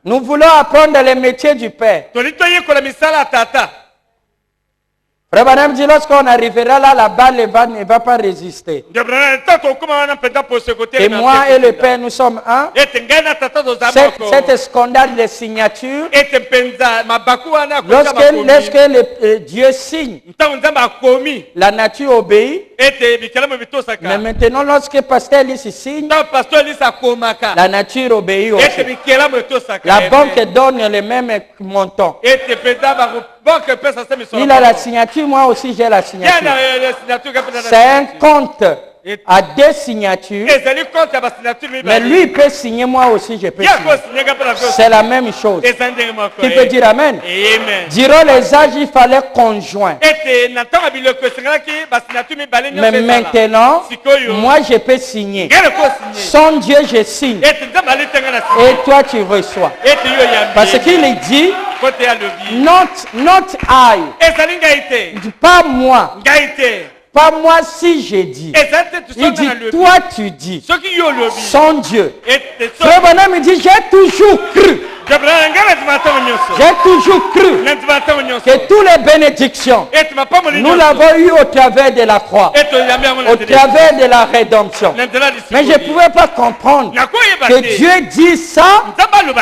Nous voulons apprendre le métier du Père. Frère Branham dit, lorsqu'on arrivera là, la balle ne va pas résister. Et moi et le Père, nous sommes un. Cette scandale de signature, lorsque Dieu signe, la nature obéit. Mais maintenant, lorsque Pasteur Ellis signe, la nature obéit aussi. La banque donne le même montant. Il a la signature, moi aussi j'ai la signature. C'est un compte à 2 signatures. Mais lui il peut signer, moi aussi je peux signer. C'est la même chose. Tu peux dire Amen? Diront les âges, il fallait conjoint. Mais maintenant, moi je peux signer. Sans Dieu je signe. Et toi tu reçois. Parce qu'il dit, not I. Pas moi. Pas moi si j'ai dit. Il dit, toi tu dis. Sans Dieu. Frère Branham dit, j'ai toujours cru. J'ai toujours cru que toutes les bénédictions, nous l'avons eu au travers de la croix, au travers de la rédemption. Mais je ne pouvais pas comprendre que Dieu dit ça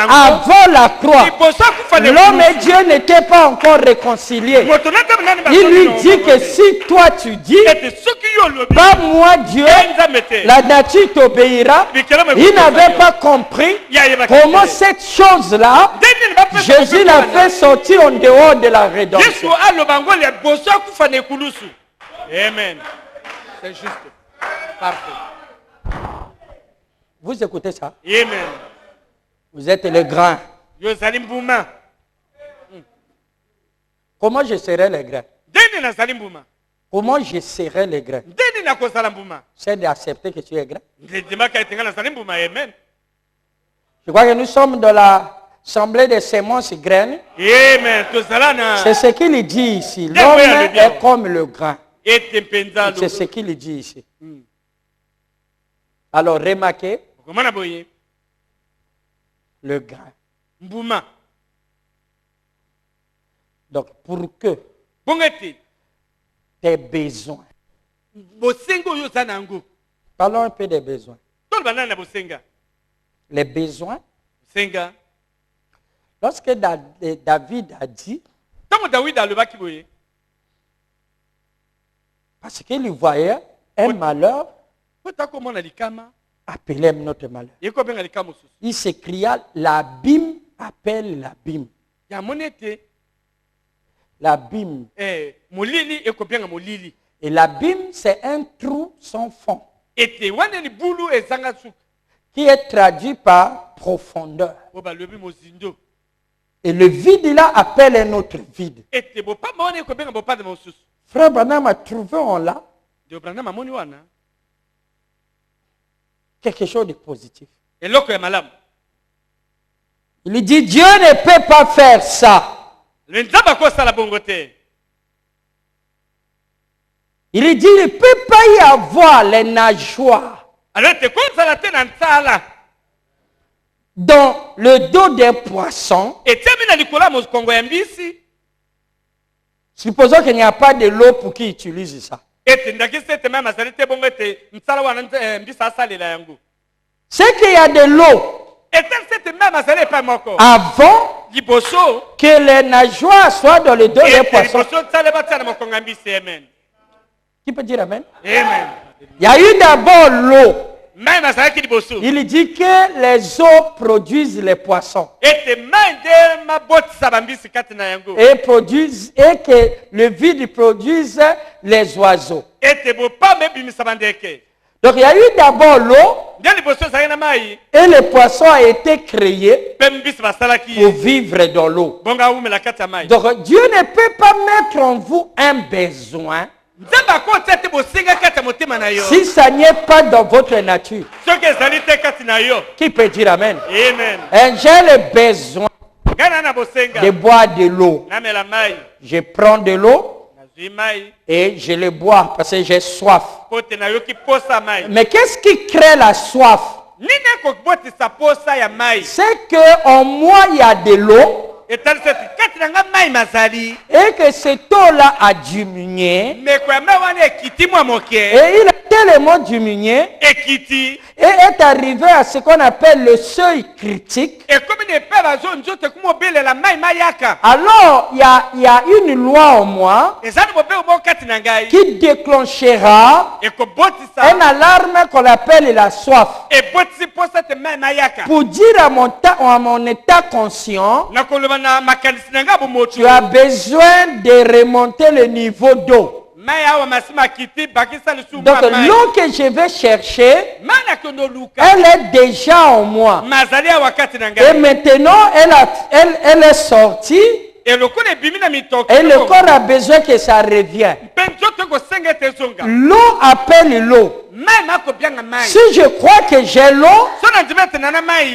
avant la croix. L'homme et Dieu n'étaient pas encore réconciliés. Il lui dit que si toi tu dis, pas moi Dieu, la nature t'obéira. Il n'avait pas compris comment cette chose-là, Jésus l'a fait sortir en dehors de la rédemption. Amen. C'est juste. Parfait. Vous écoutez ça? Amen. Vous êtes le grand. Comment je serai le grand? Comment je serai le grand? C'est d'accepter que tu es grand. Je crois que nous sommes dans l'assemblée des semences graines. C'est ce qu'il dit ici. L'homme est comme le grand. C'est ce qu'il dit ici. Alors remarquez le grand. Donc pour que tes besoins. Parlons un peu des besoins. Les besoins. Lorsque David a dit, parce qu'il voyait un malheur, appelait notre malheur. Il s'écria, l'abîme appelle l'abîme. L'abîme. Et l'abîme, c'est un trou sans fond. Qui est traduit par profondeur. Et le vide là appelle un autre vide. Frère Branham a trouvé en là quelque chose de positif. Il dit Dieu ne peut pas faire ça. Il dit il ne peut pas y avoir les nageoires dans le dos d'un poisson. Supposons qu'il n'y a pas de l'eau pour qui utilise ça. C'est qu'il y a de l'eau avant que les nageoires soient dans le dos d'un poisson. Qui peut dire amen? Amen. Il y a eu d'abord l'eau. Il dit que les eaux produisent les poissons. Et que le vide produise les oiseaux. Donc il y a eu d'abord l'eau. Et le poisson a été créé pour vivre dans l'eau. Donc Dieu ne peut pas mettre en vous un besoin si ça n'est pas dans votre nature. Qui peut dire amen? Amen. J'ai le besoin de boire de l'eau. Je prends de l'eau et je le bois parce que j'ai soif. Mais qu'est-ce qui crée la soif? C'est qu'en moi il y a de l'eau. Et que cette eau-là a diminué. Et il a tellement diminué. Et est arrivé à ce qu'on appelle le seuil critique. Alors, il y a une loi en moi qui déclenchera une alarme qu'on appelle la soif. Pour dire à mon état conscient, tu as besoin de remonter le niveau d'eau. Donc l'eau que je vais chercher, elle est déjà en moi. Et maintenant, elle est sortie. Et le corps a besoin que ça revienne. L'eau appelle l'eau. Si je crois que j'ai l'eau,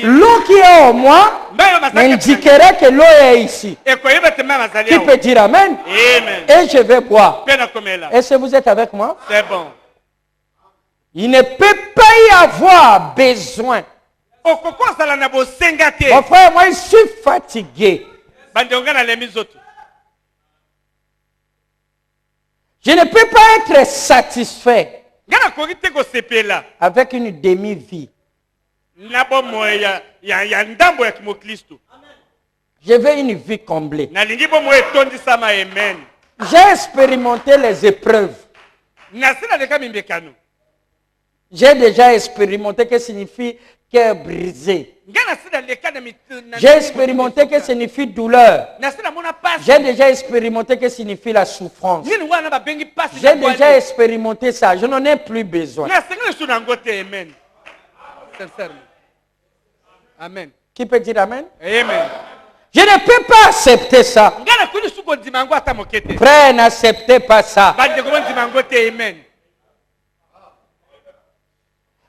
l'eau qui est en moi m'indiquerait que l'eau est ici. Qui peut dire amen? Et je vais boire. Est-ce que vous êtes avec moi? C'est bon. Il ne peut pas y avoir besoin Mon frère, moi je suis fatigué. Je ne peux pas être satisfait avec une demi-vie. Je veux une vie comblée. J'ai expérimenté les épreuves. J'ai déjà expérimenté que signifie cœur brisé. J'ai expérimenté que signifie douleur. J'ai déjà expérimenté que signifie la souffrance. J'ai déjà expérimenté ça. Je n'en ai plus besoin. Amen. Qui peut dire amen? Amen. Je ne peux pas accepter ça. Frère, n'acceptez pas ça.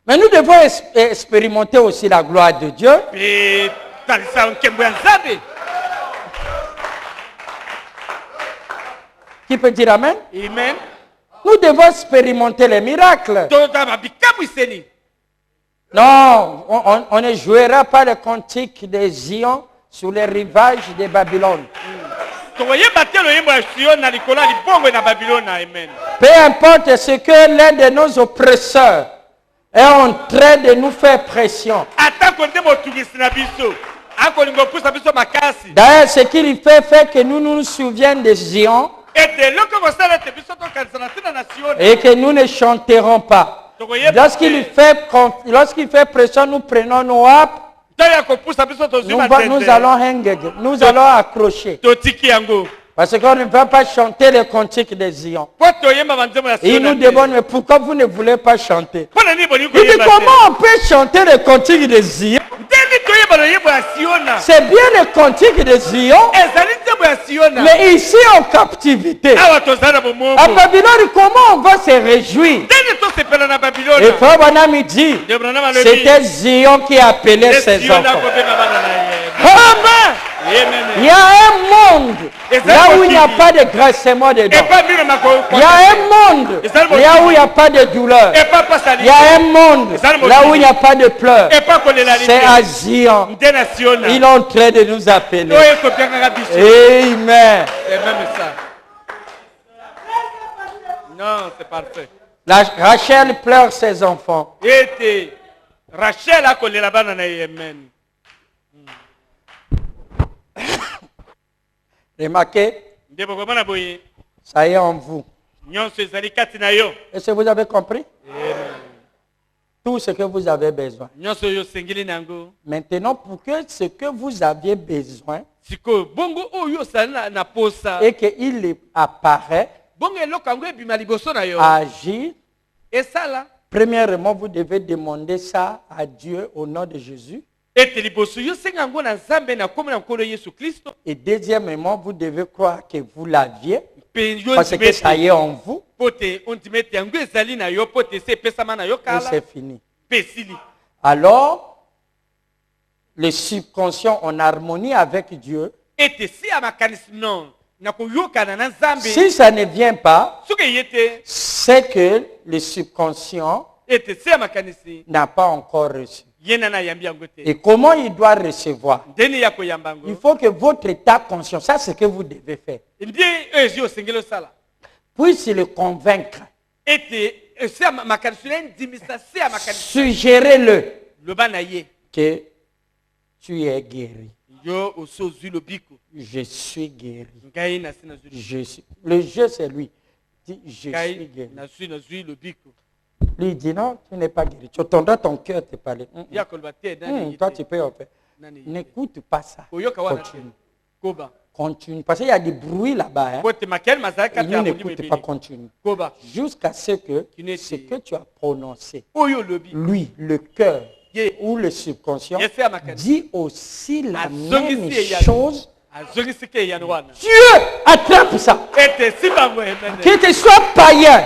Mais nous devons expérimenter aussi la gloire de Dieu. Qui peut dire amen? Amen. Nous devons expérimenter les miracles. Non, on ne jouera pas le cantique de Zion sur les rivages de Babylone. Peu importe ce que l'un de nos oppresseurs est en train de nous faire pression. D'ailleurs, ce qu'il fait que nous nous souviennent de Zion et que nous ne chanterons pas. Lorsqu'il fait pression, nous prenons nos apps. Nous allons accrocher. Parce qu'on ne va pas chanter le cantique de Zion. Et nous demandons, mais pourquoi vous ne voulez pas chanter? Il dit, comment on peut chanter le cantique de Zion? C'est bien le cantique de Zion. Mais ici en captivité, à Babylone, comment on va se réjouir? Et Frère Branham dit, c'était Zion qui appelait ses enfants. Amen. Il y a un monde là où il n'y a pas de graissement de dents. Il y a un monde là où il n'y a pas de douleur. Il y a un monde là où il n'y a pas de pleurs. C'est à Zion. Il est en train de nous appeler. Amen. Non, c'est parfait. Rachel pleure ses enfants. Rachel a collé la banane. Amen. Remarquez, ça y est en vous. Est-ce que vous avez compris? Tout ce que vous avez besoin. Maintenant, pour que ce que vous aviez besoin et qu'il apparaît, agir, premièrement, vous devez demander ça à Dieu au nom de Jésus. Et deuxièmement, vous devez croire que vous l'aviez parce que ça y est en vous. Et c'est fini. Alors, le subconscient en harmonie avec Dieu, si ça ne vient pas, c'est que le subconscient n'a pas encore reçu. Et comment il doit recevoir? Il faut que votre état conscient, ça c'est ce que vous devez faire, puisse le convaincre. Suggérez-le que tu es guéri. Je suis guéri. Le jeu c'est lui. Dit, je suis guéri. Lui dit non, tu n'es pas guéri. Tu entendras ton cœur te parler. Toi tu peux en faire. N'écoute pas ça. Continue. Continue. Parce qu'il y a du bruit là-bas. Il n'écoute pas, continue. Jusqu'à ce que tu as prononcé, lui, le cœur ou le subconscient, dit aussi la même chose. Dieu attrape ça. Que tu sois païen,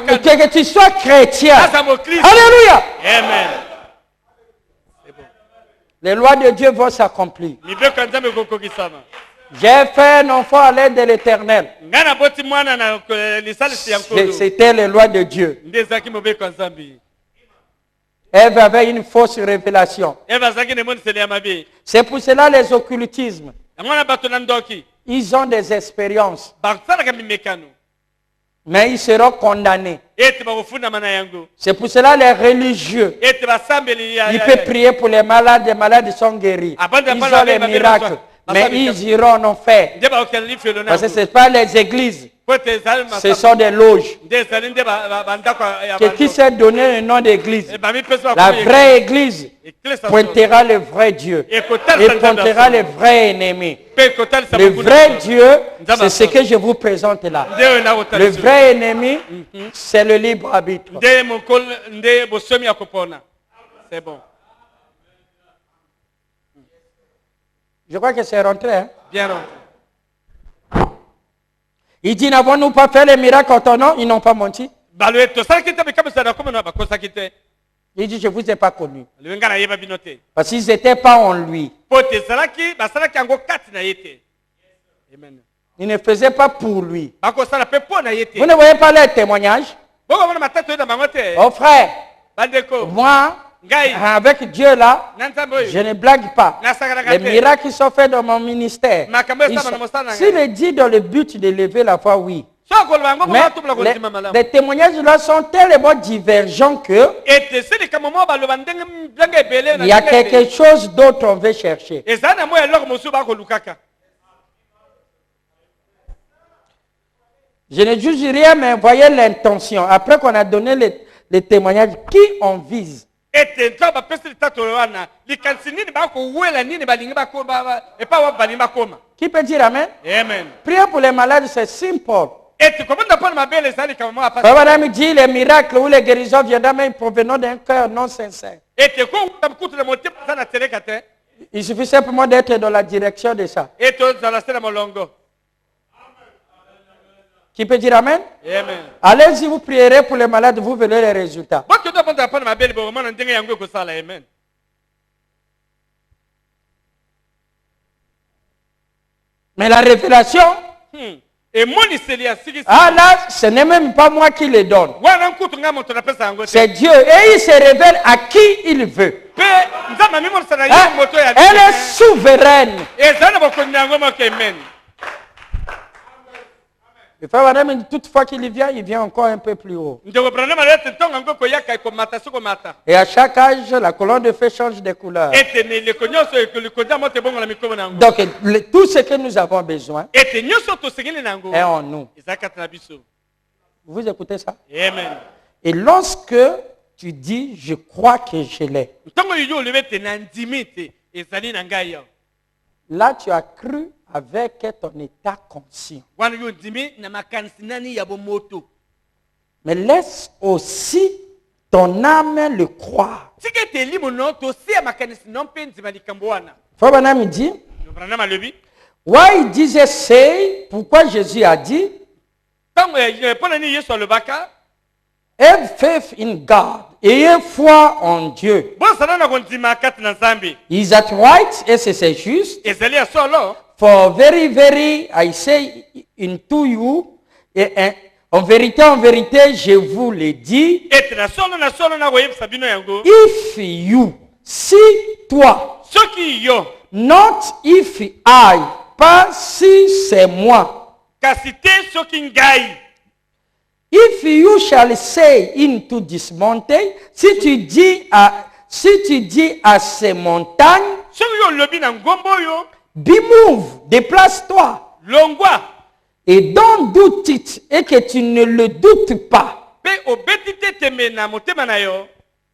que tu sois chrétien. Alléluia. Amen. Les lois de Dieu vont s'accomplir. J'ai fait un enfant à l'aide de l'Éternel. C'était les lois de Dieu. Ève avait une fausse révélation. C'est pour cela les occultismes. Ils ont des expériences. Mais ils seront condamnés. C'est pour cela les religieux. Ils peuvent prier pour les malades sont guéris. Ils ont les miracles. Mais ils iront en enfer. Parce que ce n'est pas les églises. Ce sont des loges. Qui s'est donné le nom d'église. La vraie église pointera le vrai Dieu. Et pointera le vrai ennemi. Le vrai Dieu, c'est ce que je vous présente là. Le vrai ennemi, c'est le libre arbitre. C'est bon. Je crois que c'est rentré. Hein? Bien rentré. Il dit, n'avons-nous pas fait les miracles en ton nom? Ils n'ont pas menti. Il dit, je ne vous ai pas connu. Parce qu'ils n'étaient pas en lui. Ils ne faisaient pas pour lui. Vous ne voyez pas les témoignages? Oh frère, moi, avec Dieu là, je ne blague pas. Les miracles qui sont faits dans mon ministère, s'il est dit dans le but de lever la foi, oui. Mais les témoignages là sont tellement divergents que il y a quelque chose d'autre qu'on veut chercher. Je ne juge rien, mais voyez l'intention. Après qu'on a donné les témoignages, qui on vise? Qui peut dire amen? Amen. Prier pour les malades, c'est simple. Madame dit les miracles ou les guérisons viendront même provenant d'un cœur non sincère. Il suffit simplement d'être dans la direction de ça. Qui peut dire amen? Amen. Allez-y, vous prierez pour les malades, vous verrez les résultats. Mais la révélation, ah là, ce n'est même pas moi qui le donne. C'est Dieu. Et il se révèle à qui il veut. Elle est souveraine. Le frère Madame, toutefois qu'il il vient encore un peu plus haut. Et à chaque âge, la colonne de feu change de couleur. Donc, tout ce que nous avons besoin est en nous. Vous écoutez ça? Amen. Et lorsque tu dis, je crois que je l'ai. Là, tu as cru avec ton état conscient. Mais laisse aussi ton âme le croire. Frère Branham dit, why il disait c'est, pourquoi Jésus a dit, have faith in God. Ayez foi en Dieu. Is that right? Est-ce que c'est juste? For very, very, I say into you, en vérité, je vous le dis, if you, si toi, not if I, pas si c'est moi, if you shall say into this mountain, si tu dis à ces montagnes, be move, déplace-toi. Et don't doute it, et que tu ne le doutes pas.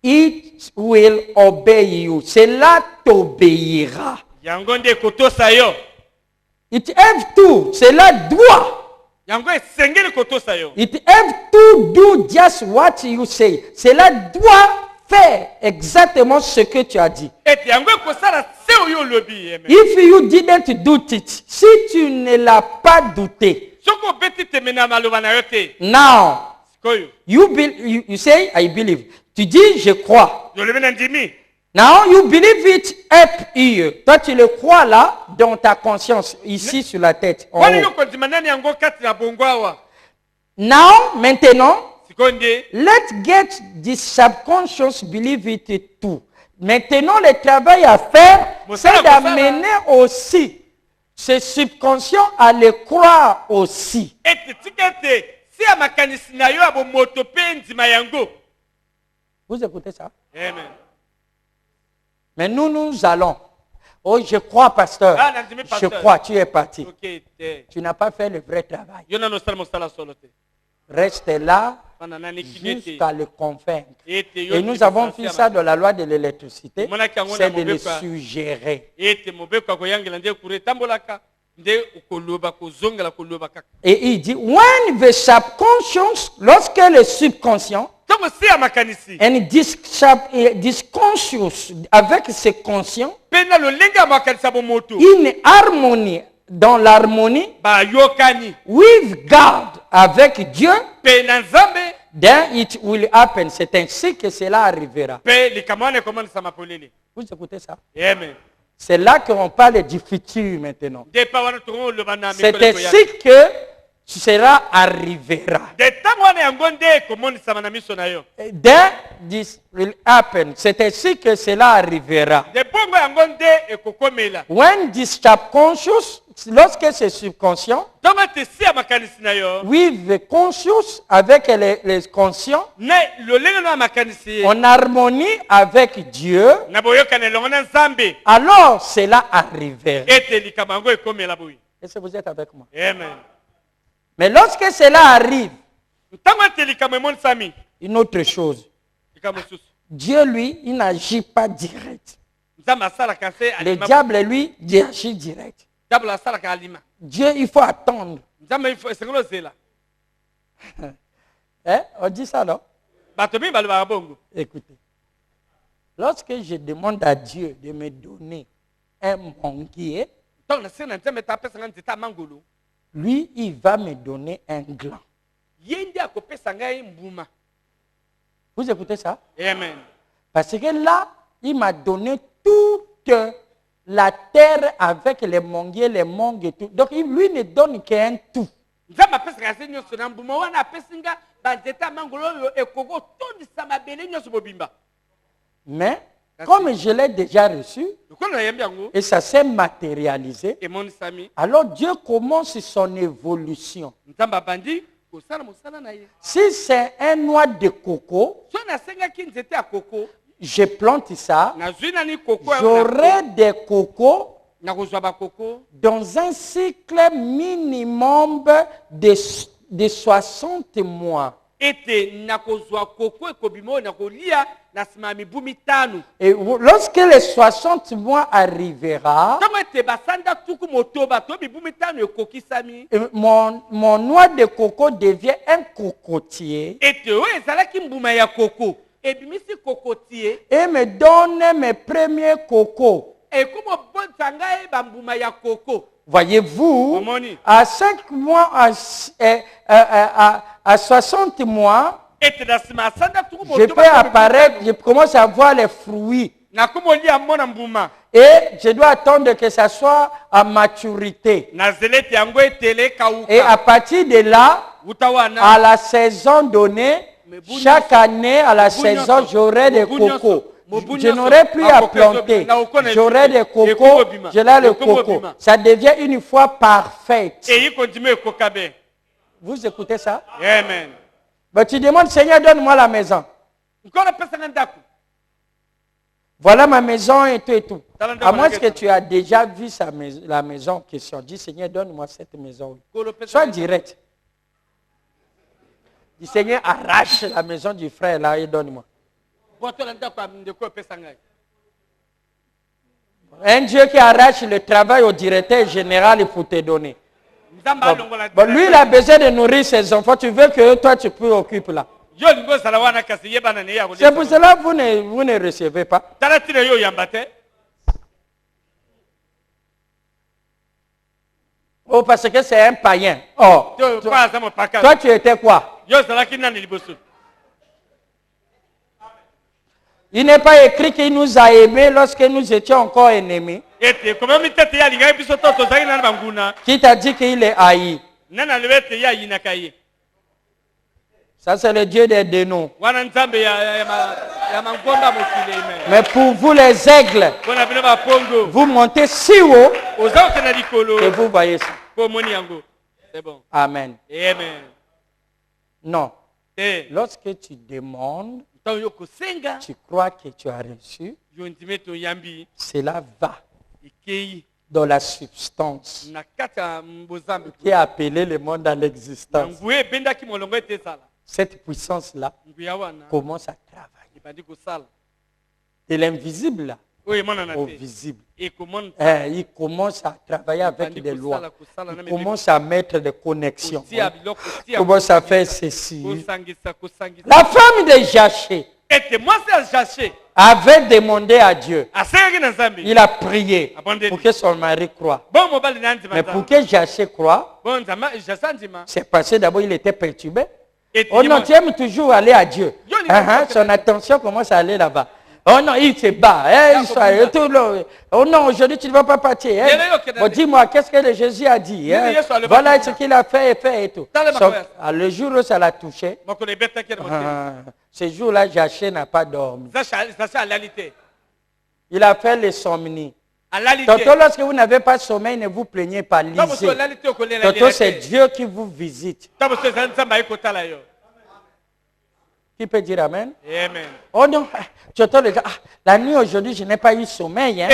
It will obey you. Cela t'obéira. It have to, cela doit. It have to do just what you say. Cela doit faire exactement ce que tu as dit. If you didn't do it, si tu ne l'as pas douté, now you say I believe. Tu dis je crois. Now you believe it up here. Toi tu le crois là dans ta conscience ici sur la tête. Now maintenant Let's get the subconscious believe it too. Maintenant, le travail à faire, c'est d'amener aussi ce subconscient à le croire aussi. Vous écoutez ça? Amen. Mais nous allons. Oh, je crois, pasteur. Je crois, tu es parti. Tu n'as pas fait le vrai travail. Reste là jusqu'à le convaincre. Et nous avons fait ça dans la loi de l'électricité. C'est de le suggérer. Et il dit, when the subconscious, lorsque le subconscient, and disconscious, avec ce conscient, in harmonie, dans l'harmonie, with God, avec Dieu, then it will happen. C'est ainsi que cela arrivera. Vous écoutez ça? Amen. C'est là qu'on parle du futur maintenant. C'est ainsi que cela arrivera. Then this will happen. C'est ainsi que cela arrivera. When this subconscious, lorsque c'est subconscient, with the conscious, avec les conscients, en harmonie avec Dieu, alors cela arrivera. Est-ce que vous êtes avec moi? Amen. Mais lorsque cela arrive, une autre chose, Dieu, lui, il n'agit pas direct. Le diable, lui, il agit direct. Dieu, il faut attendre. Hein? On dit ça, non? Écoutez, lorsque je demande à Dieu de me donner un manguier, lui, il va me donner un gland. Vous écoutez ça? Amen. Parce que là, il m'a donné toute la terre avec les manguiers, les mangues et tout. Donc, lui ne donne qu'un tout. Mais, comme je l'ai déjà reçu, et ça s'est matérialisé, alors Dieu commence son évolution. Si c'est un noix de coco, je plante ça, j'aurai des cocos dans un cycle minimum de 60 mois. Et lorsque les 60 mois arrivera, mon noix de coco devient un cocotier et me donne mes premiers cocos. Voyez-vous, à 5 mois, à 60 mois, je peux apparaître, je commence à voir les fruits. Et je dois attendre que ça soit à maturité. Et à partir de là, à la saison donnée, chaque année, à la saison, j'aurai des cocos. Je n'aurai plus à planter. J'aurai des cocos, je l'ai le coco. Ça devient une fois parfaite. Vous écoutez ça? Amen. Mais tu demandes, Seigneur, donne-moi la maison. Voilà ma maison et tout et tout. À moins que tu as déjà vu la maison en question. Dis, Seigneur, donne-moi cette maison. Sois direct. Dis, Seigneur, arrache la maison du frère là et donne-moi. Un Dieu qui arrache le travail au directeur général pour te donner. Bon, lui, il a besoin de nourrir ses enfants. Tu veux que toi, tu peux occuper là. C'est pour cela que vous ne recevez pas. Oh, parce que c'est un païen. Oh, toi, tu étais quoi? Il n'est pas écrit qu'il nous a aimés lorsque nous étions encore ennemis. Qui t'a dit qu'il est haï? Ça, c'est le Dieu des dénons. Mais pour vous, les aigles, vous montez si haut que vous voyez ça. C'est bon. Amen. Amen. Non. Lorsque tu demandes, tu crois que tu as reçu, cela va dans la substance qui a appelé le monde à l'existence. Cette puissance-là commence à travailler. De l'invisible là au visible. Il commence à travailler avec des lois. Il commence à mettre des connexions. Il commence à faire ceci. La femme de Jaché avait demandé à Dieu. Il a prié pour que son mari croie. Mais pour que Jaché croie, c'est passé d'abord, il était perturbé. Oh non, tu aimes toujours aller à Dieu. Son attention commence à aller là-bas. Oh non, il se bat. Oh non, aujourd'hui tu ne vas pas partir. Bon, dis-moi, qu'est-ce que Jésus a dit? Voilà ce qu'il a fait et tout. Le jour où ça l'a touché, ce jour-là, Jaché n'a pas dormi. Il a fait l'insomnie. Toto, lorsque vous n'avez pas sommeil, ne vous plaignez pas, lisez. Toto, c'est Dieu qui vous visite. Qui peut dire amen? Amen. Oh non, la nuit aujourd'hui, je n'ai pas eu sommeil. Hein.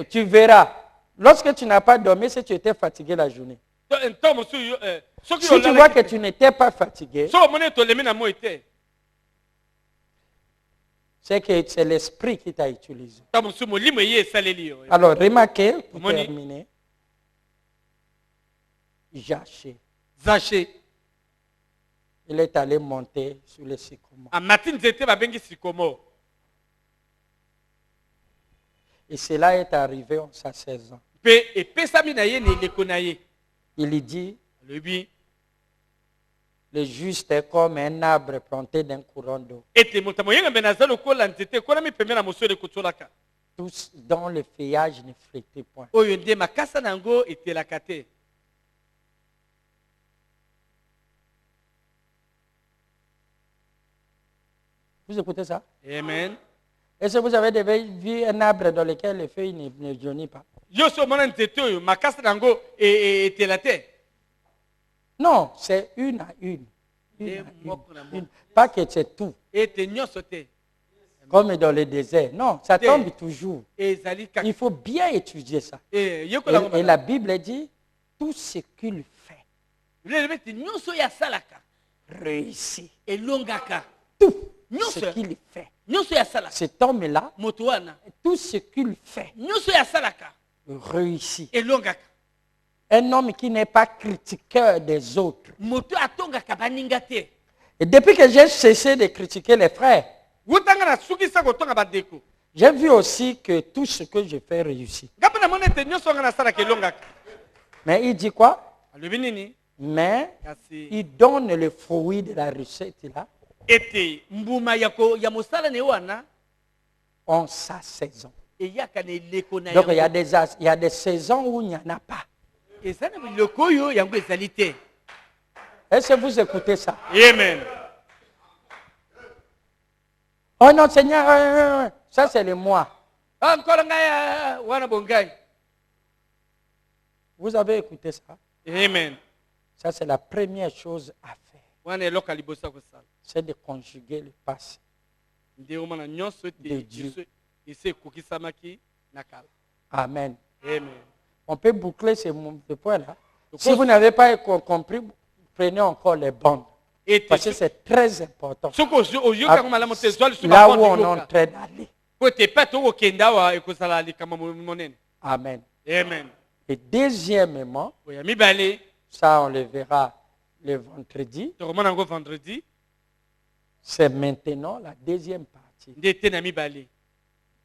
Tu verras. Lorsque tu n'as pas dormi, c'est que tu étais fatigué la journée. Si tu vois que tu n'étais pas fatigué, c'est que c'est l'esprit qui t'a utilisé. Alors, remarquez, pour terminer, Zaché. Il est allé monter sur le sycomore. Et cela est arrivé en sa 16 ans. Il dit, le juste est comme un arbre planté d'un courant d'eau. Tous dont le feuillage ne flétrit point. Vous écoutez ça? Amen. Est-ce que vous avez vu un arbre dans lequel les feuilles ne jaunissent pas? Non, c'est une à une. Pas que c'est tout. Comme dans le désert. Non, ça tombe toujours. Il faut bien étudier ça. Et la Bible dit, tout ce qu'il fait réussit. Tout ce qu'il fait. Cet homme-là, tout ce qu'il fait réussit. Un homme qui n'est pas critiqueur des autres. Et depuis que j'ai cessé de critiquer les frères, j'ai vu aussi que tout ce que je fais réussit. Mais il dit quoi? Mais il donne le fruit de la recette là en sa saison. Donc il y a des saisons où il n'y en a pas. Est-ce que vous écoutez ça? Amen. Oh non, Seigneur, ça c'est le moi. Vous avez écouté ça? Amen. Ça c'est la première chose à faire. C'est de conjuguer le passé de Dieu. Amen. Amen. On peut boucler ce point-là. Si vous n'avez pas compris, prenez encore les bandes. Parce que c'est très important. Là où on est en train d'aller. Amen. Amen. Et deuxièmement, ça on le verra le vendredi. C'est maintenant la deuxième partie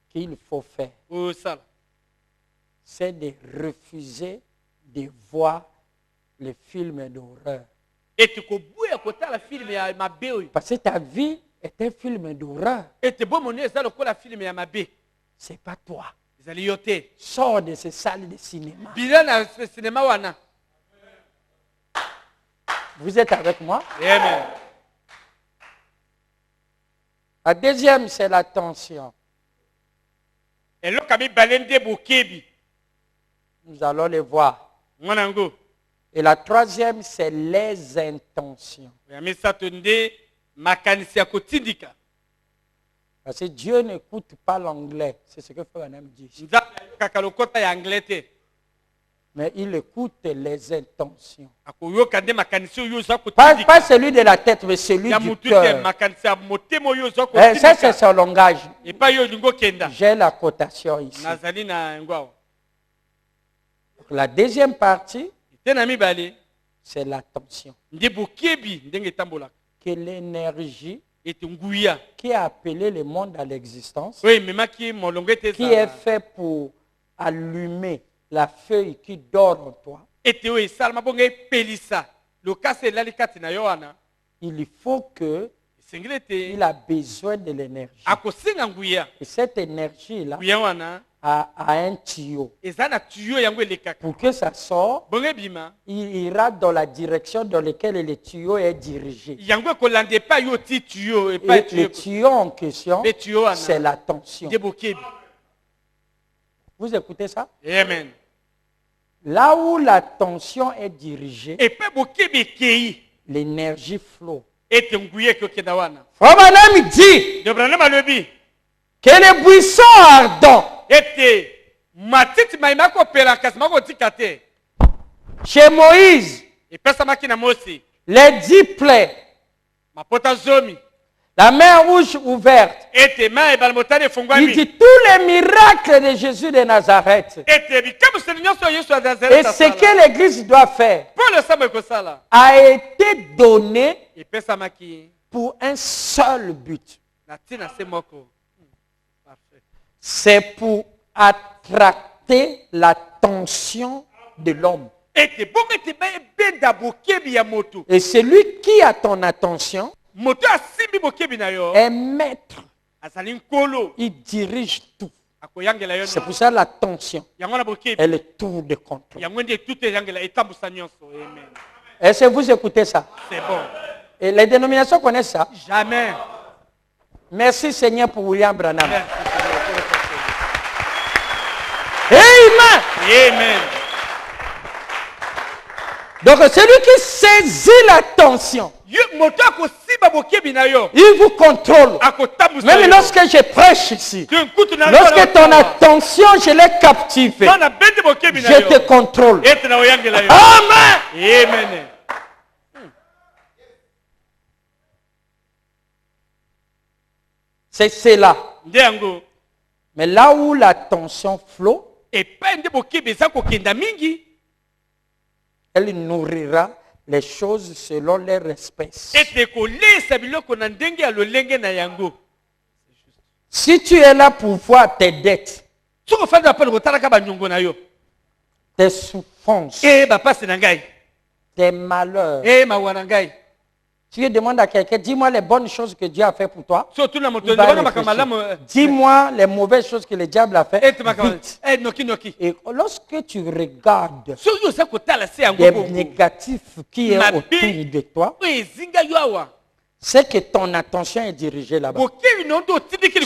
qu'il faut faire. C'est de refuser de voir les films d'horreur. Parce que ta vie est un film d'horreur. C'est pas toi. Sors de ces salles de cinéma. Vous êtes avec moi? Amen. La deuxième, c'est la tension. Nous allons les voir. Et la troisième, c'est les intentions. Parce que Dieu n'écoute pas l'anglais. C'est ce que Frère Branham dit. Mais il écoute les intentions. Pas celui de la tête, mais celui du cœur. Ça, c'est son langage. J'ai la cotation ici. La deuxième partie, c'est l'attention. Que l'énergie qui a appelé le monde à l'existence, qui est fait pour allumer la feuille qui dort en toi, il faut que il a besoin de l'énergie. Et cette énergie-là a un tuyau. Pour que ça sorte, il ira dans la direction dans laquelle le tuyau est dirigé. Et le tuyau en question, c'est l'attention. Vous écoutez ça? Amen. Là où l'attention est dirigée, l'énergie flot. Frère Branham dit que les buissons ardents chez Moïse, les 10 plaies, la main rouge ouverte, il dit tous les miracles de Jésus de Nazareth. Et ce que l'Église doit faire a été donné pour un seul but. C'est pour attraper l'attention de l'homme. Et celui qui a ton attention est maître. Il dirige tout. C'est pour ça l'attention est le tour de contrôle. Est-ce que vous écoutez ça? C'est bon. Et les dénominations connaissent ça? Jamais. Merci Seigneur pour William Branham. Amen. Amen. Donc celui qui saisit l'attention, il vous contrôle. Même lorsque je prêche ici, lorsque ton attention, je l'ai captivée, je te contrôle. Amen. Amen. C'est cela. Mais là où l'attention flot, elle nourrira les choses selon leur espèce. Si tu es là pour voir tes dettes, tes souffrances, tes malheurs, tu demandes à quelqu'un, dis-moi les bonnes choses que Dieu a fait pour toi. Dis-moi les mauvaises choses que le diable a fait. Et lorsque tu regardes les négatifs qui est autour de toi, c'est que ton attention est dirigée là-bas. Tu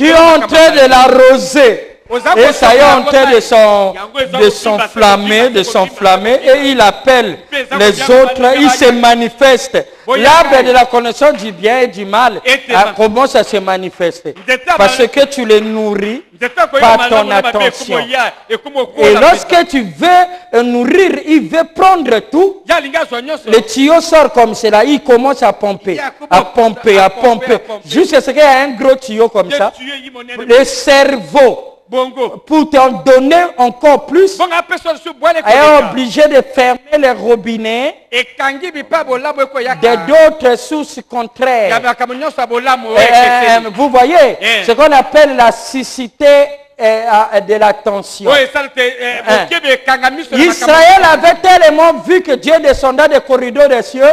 es en train de l'arroser. Et ça y est en train de s'enflammer, et il appelle les autres, il se manifeste. L'arbre de la connaissance du bien et du mal commence à se manifester. Parce que tu les nourris par ton attention. Et lorsque tu veux nourrir, il veut prendre tout. Le tuyau sort comme cela, il commence à pomper, jusqu'à ce qu'il y ait un gros tuyau comme ça. Le cerveau, pour t'en donner encore plus, est obligé de fermer les robinets de d'autres sources contraires. Vous voyez, ce qu'on appelle la cécité de l'attention. Israël avait tellement vu que Dieu descendait des corridors des cieux,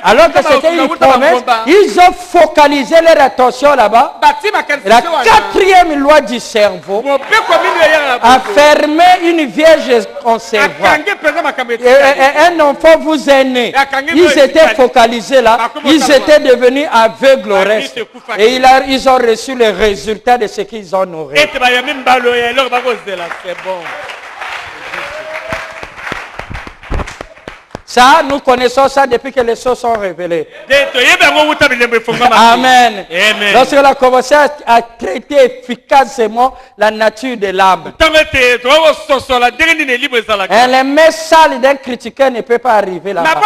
alors que c'était une promesse, ils ont focalisé leur attention là-bas. La quatrième loi du cerveau a fermé une vierge concevable. Un enfant vous est né. Ils étaient focalisés là. Ils étaient devenus aveugles au reste. Et ils ont reçu les résultats de ce qu'ils ont nourri. Ça, nous connaissons ça depuis que les choses sont révélées. Amen. Lorsqu'on a commencé à traiter efficacement la nature de l'âme. Les mains sales d'un critiqueur ne peuvent pas arriver là-bas.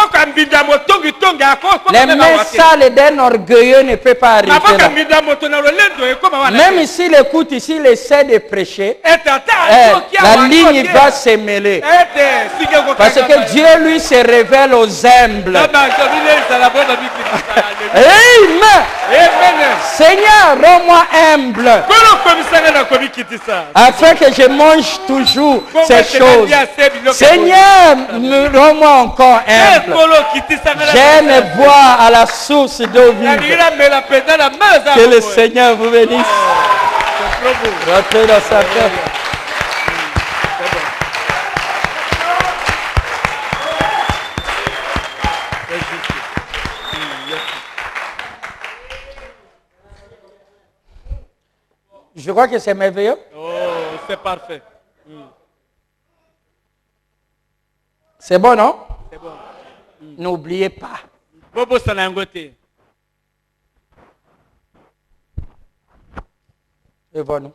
Les mains sales d'un orgueilleux ne peuvent pas arriver là. Même s'il écoute ici, il essaie de prêcher, la ligne va se mêler. Parce que Dieu lui se révèle aux humbles. Amen. Seigneur, rends-moi humble, afin que je mange toujours ces choses. Seigneur, rends-moi encore humble. J'aime boire à la source d'eau vive. Que le Seigneur vous bénisse. Rentrez dans sa paix. Je crois que c'est merveilleux. Oh, c'est parfait. C'est bon, non? C'est bon. N'oubliez pas. C'est bon, non?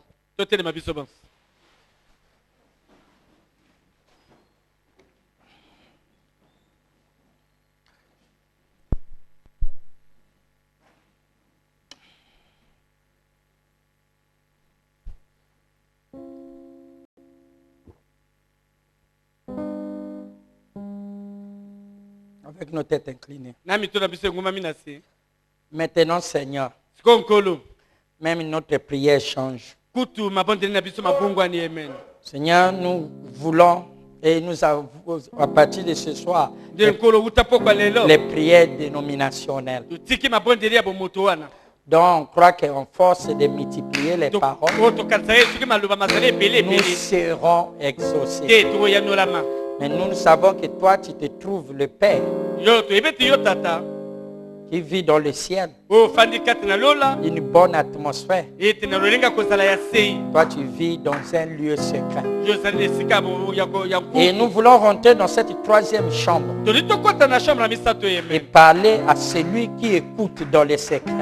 Avec nos têtes inclinées. Maintenant, Seigneur, même notre prière change. Seigneur, nous voulons et nous avons à partir de ce soir les prières dénominationnelles. Donc, on croit qu'en force de multiplier les paroles, nous serons exaucés. Mais nous savons que toi, tu te trouves le Père qui vit dans le ciel. Une bonne atmosphère. Toi, tu vis dans un lieu secret. Et nous voulons rentrer dans cette troisième chambre et parler à celui qui écoute dans les secrets.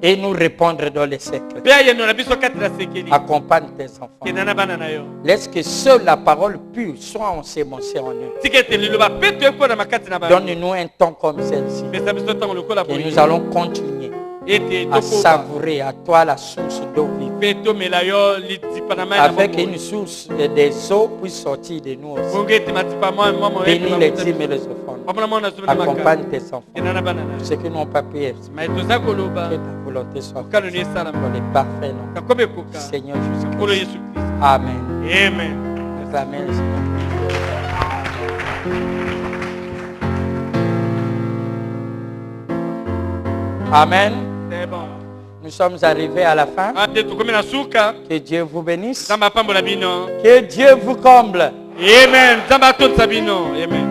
Et nous répondre dans les secrets. Accompagne tes enfants. Laisse que seule la parole pure soit ensémencée en eux. Donne-nous un temps comme celle-ci. Et nous allons continuer à savourer à toi la source d'eau vive. Avec une source des eaux puisse sortir de nous aussi. Bénis les dîmes et les offrandes. Accompagne tes enfants. Ce que nous n'avons pas pu que ta volonté soit faite dans les parfaits noms. Seigneur Jésus-Christ. Amen. Amen. Amen. Amen. Nous sommes arrivés à la fin. Que Dieu vous bénisse. Que Dieu vous comble. Amen. Amen.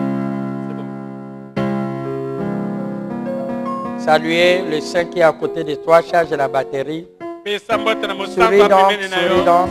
Saluez le saint qui est à côté de toi, charge la batterie. Souris donc, souris donc.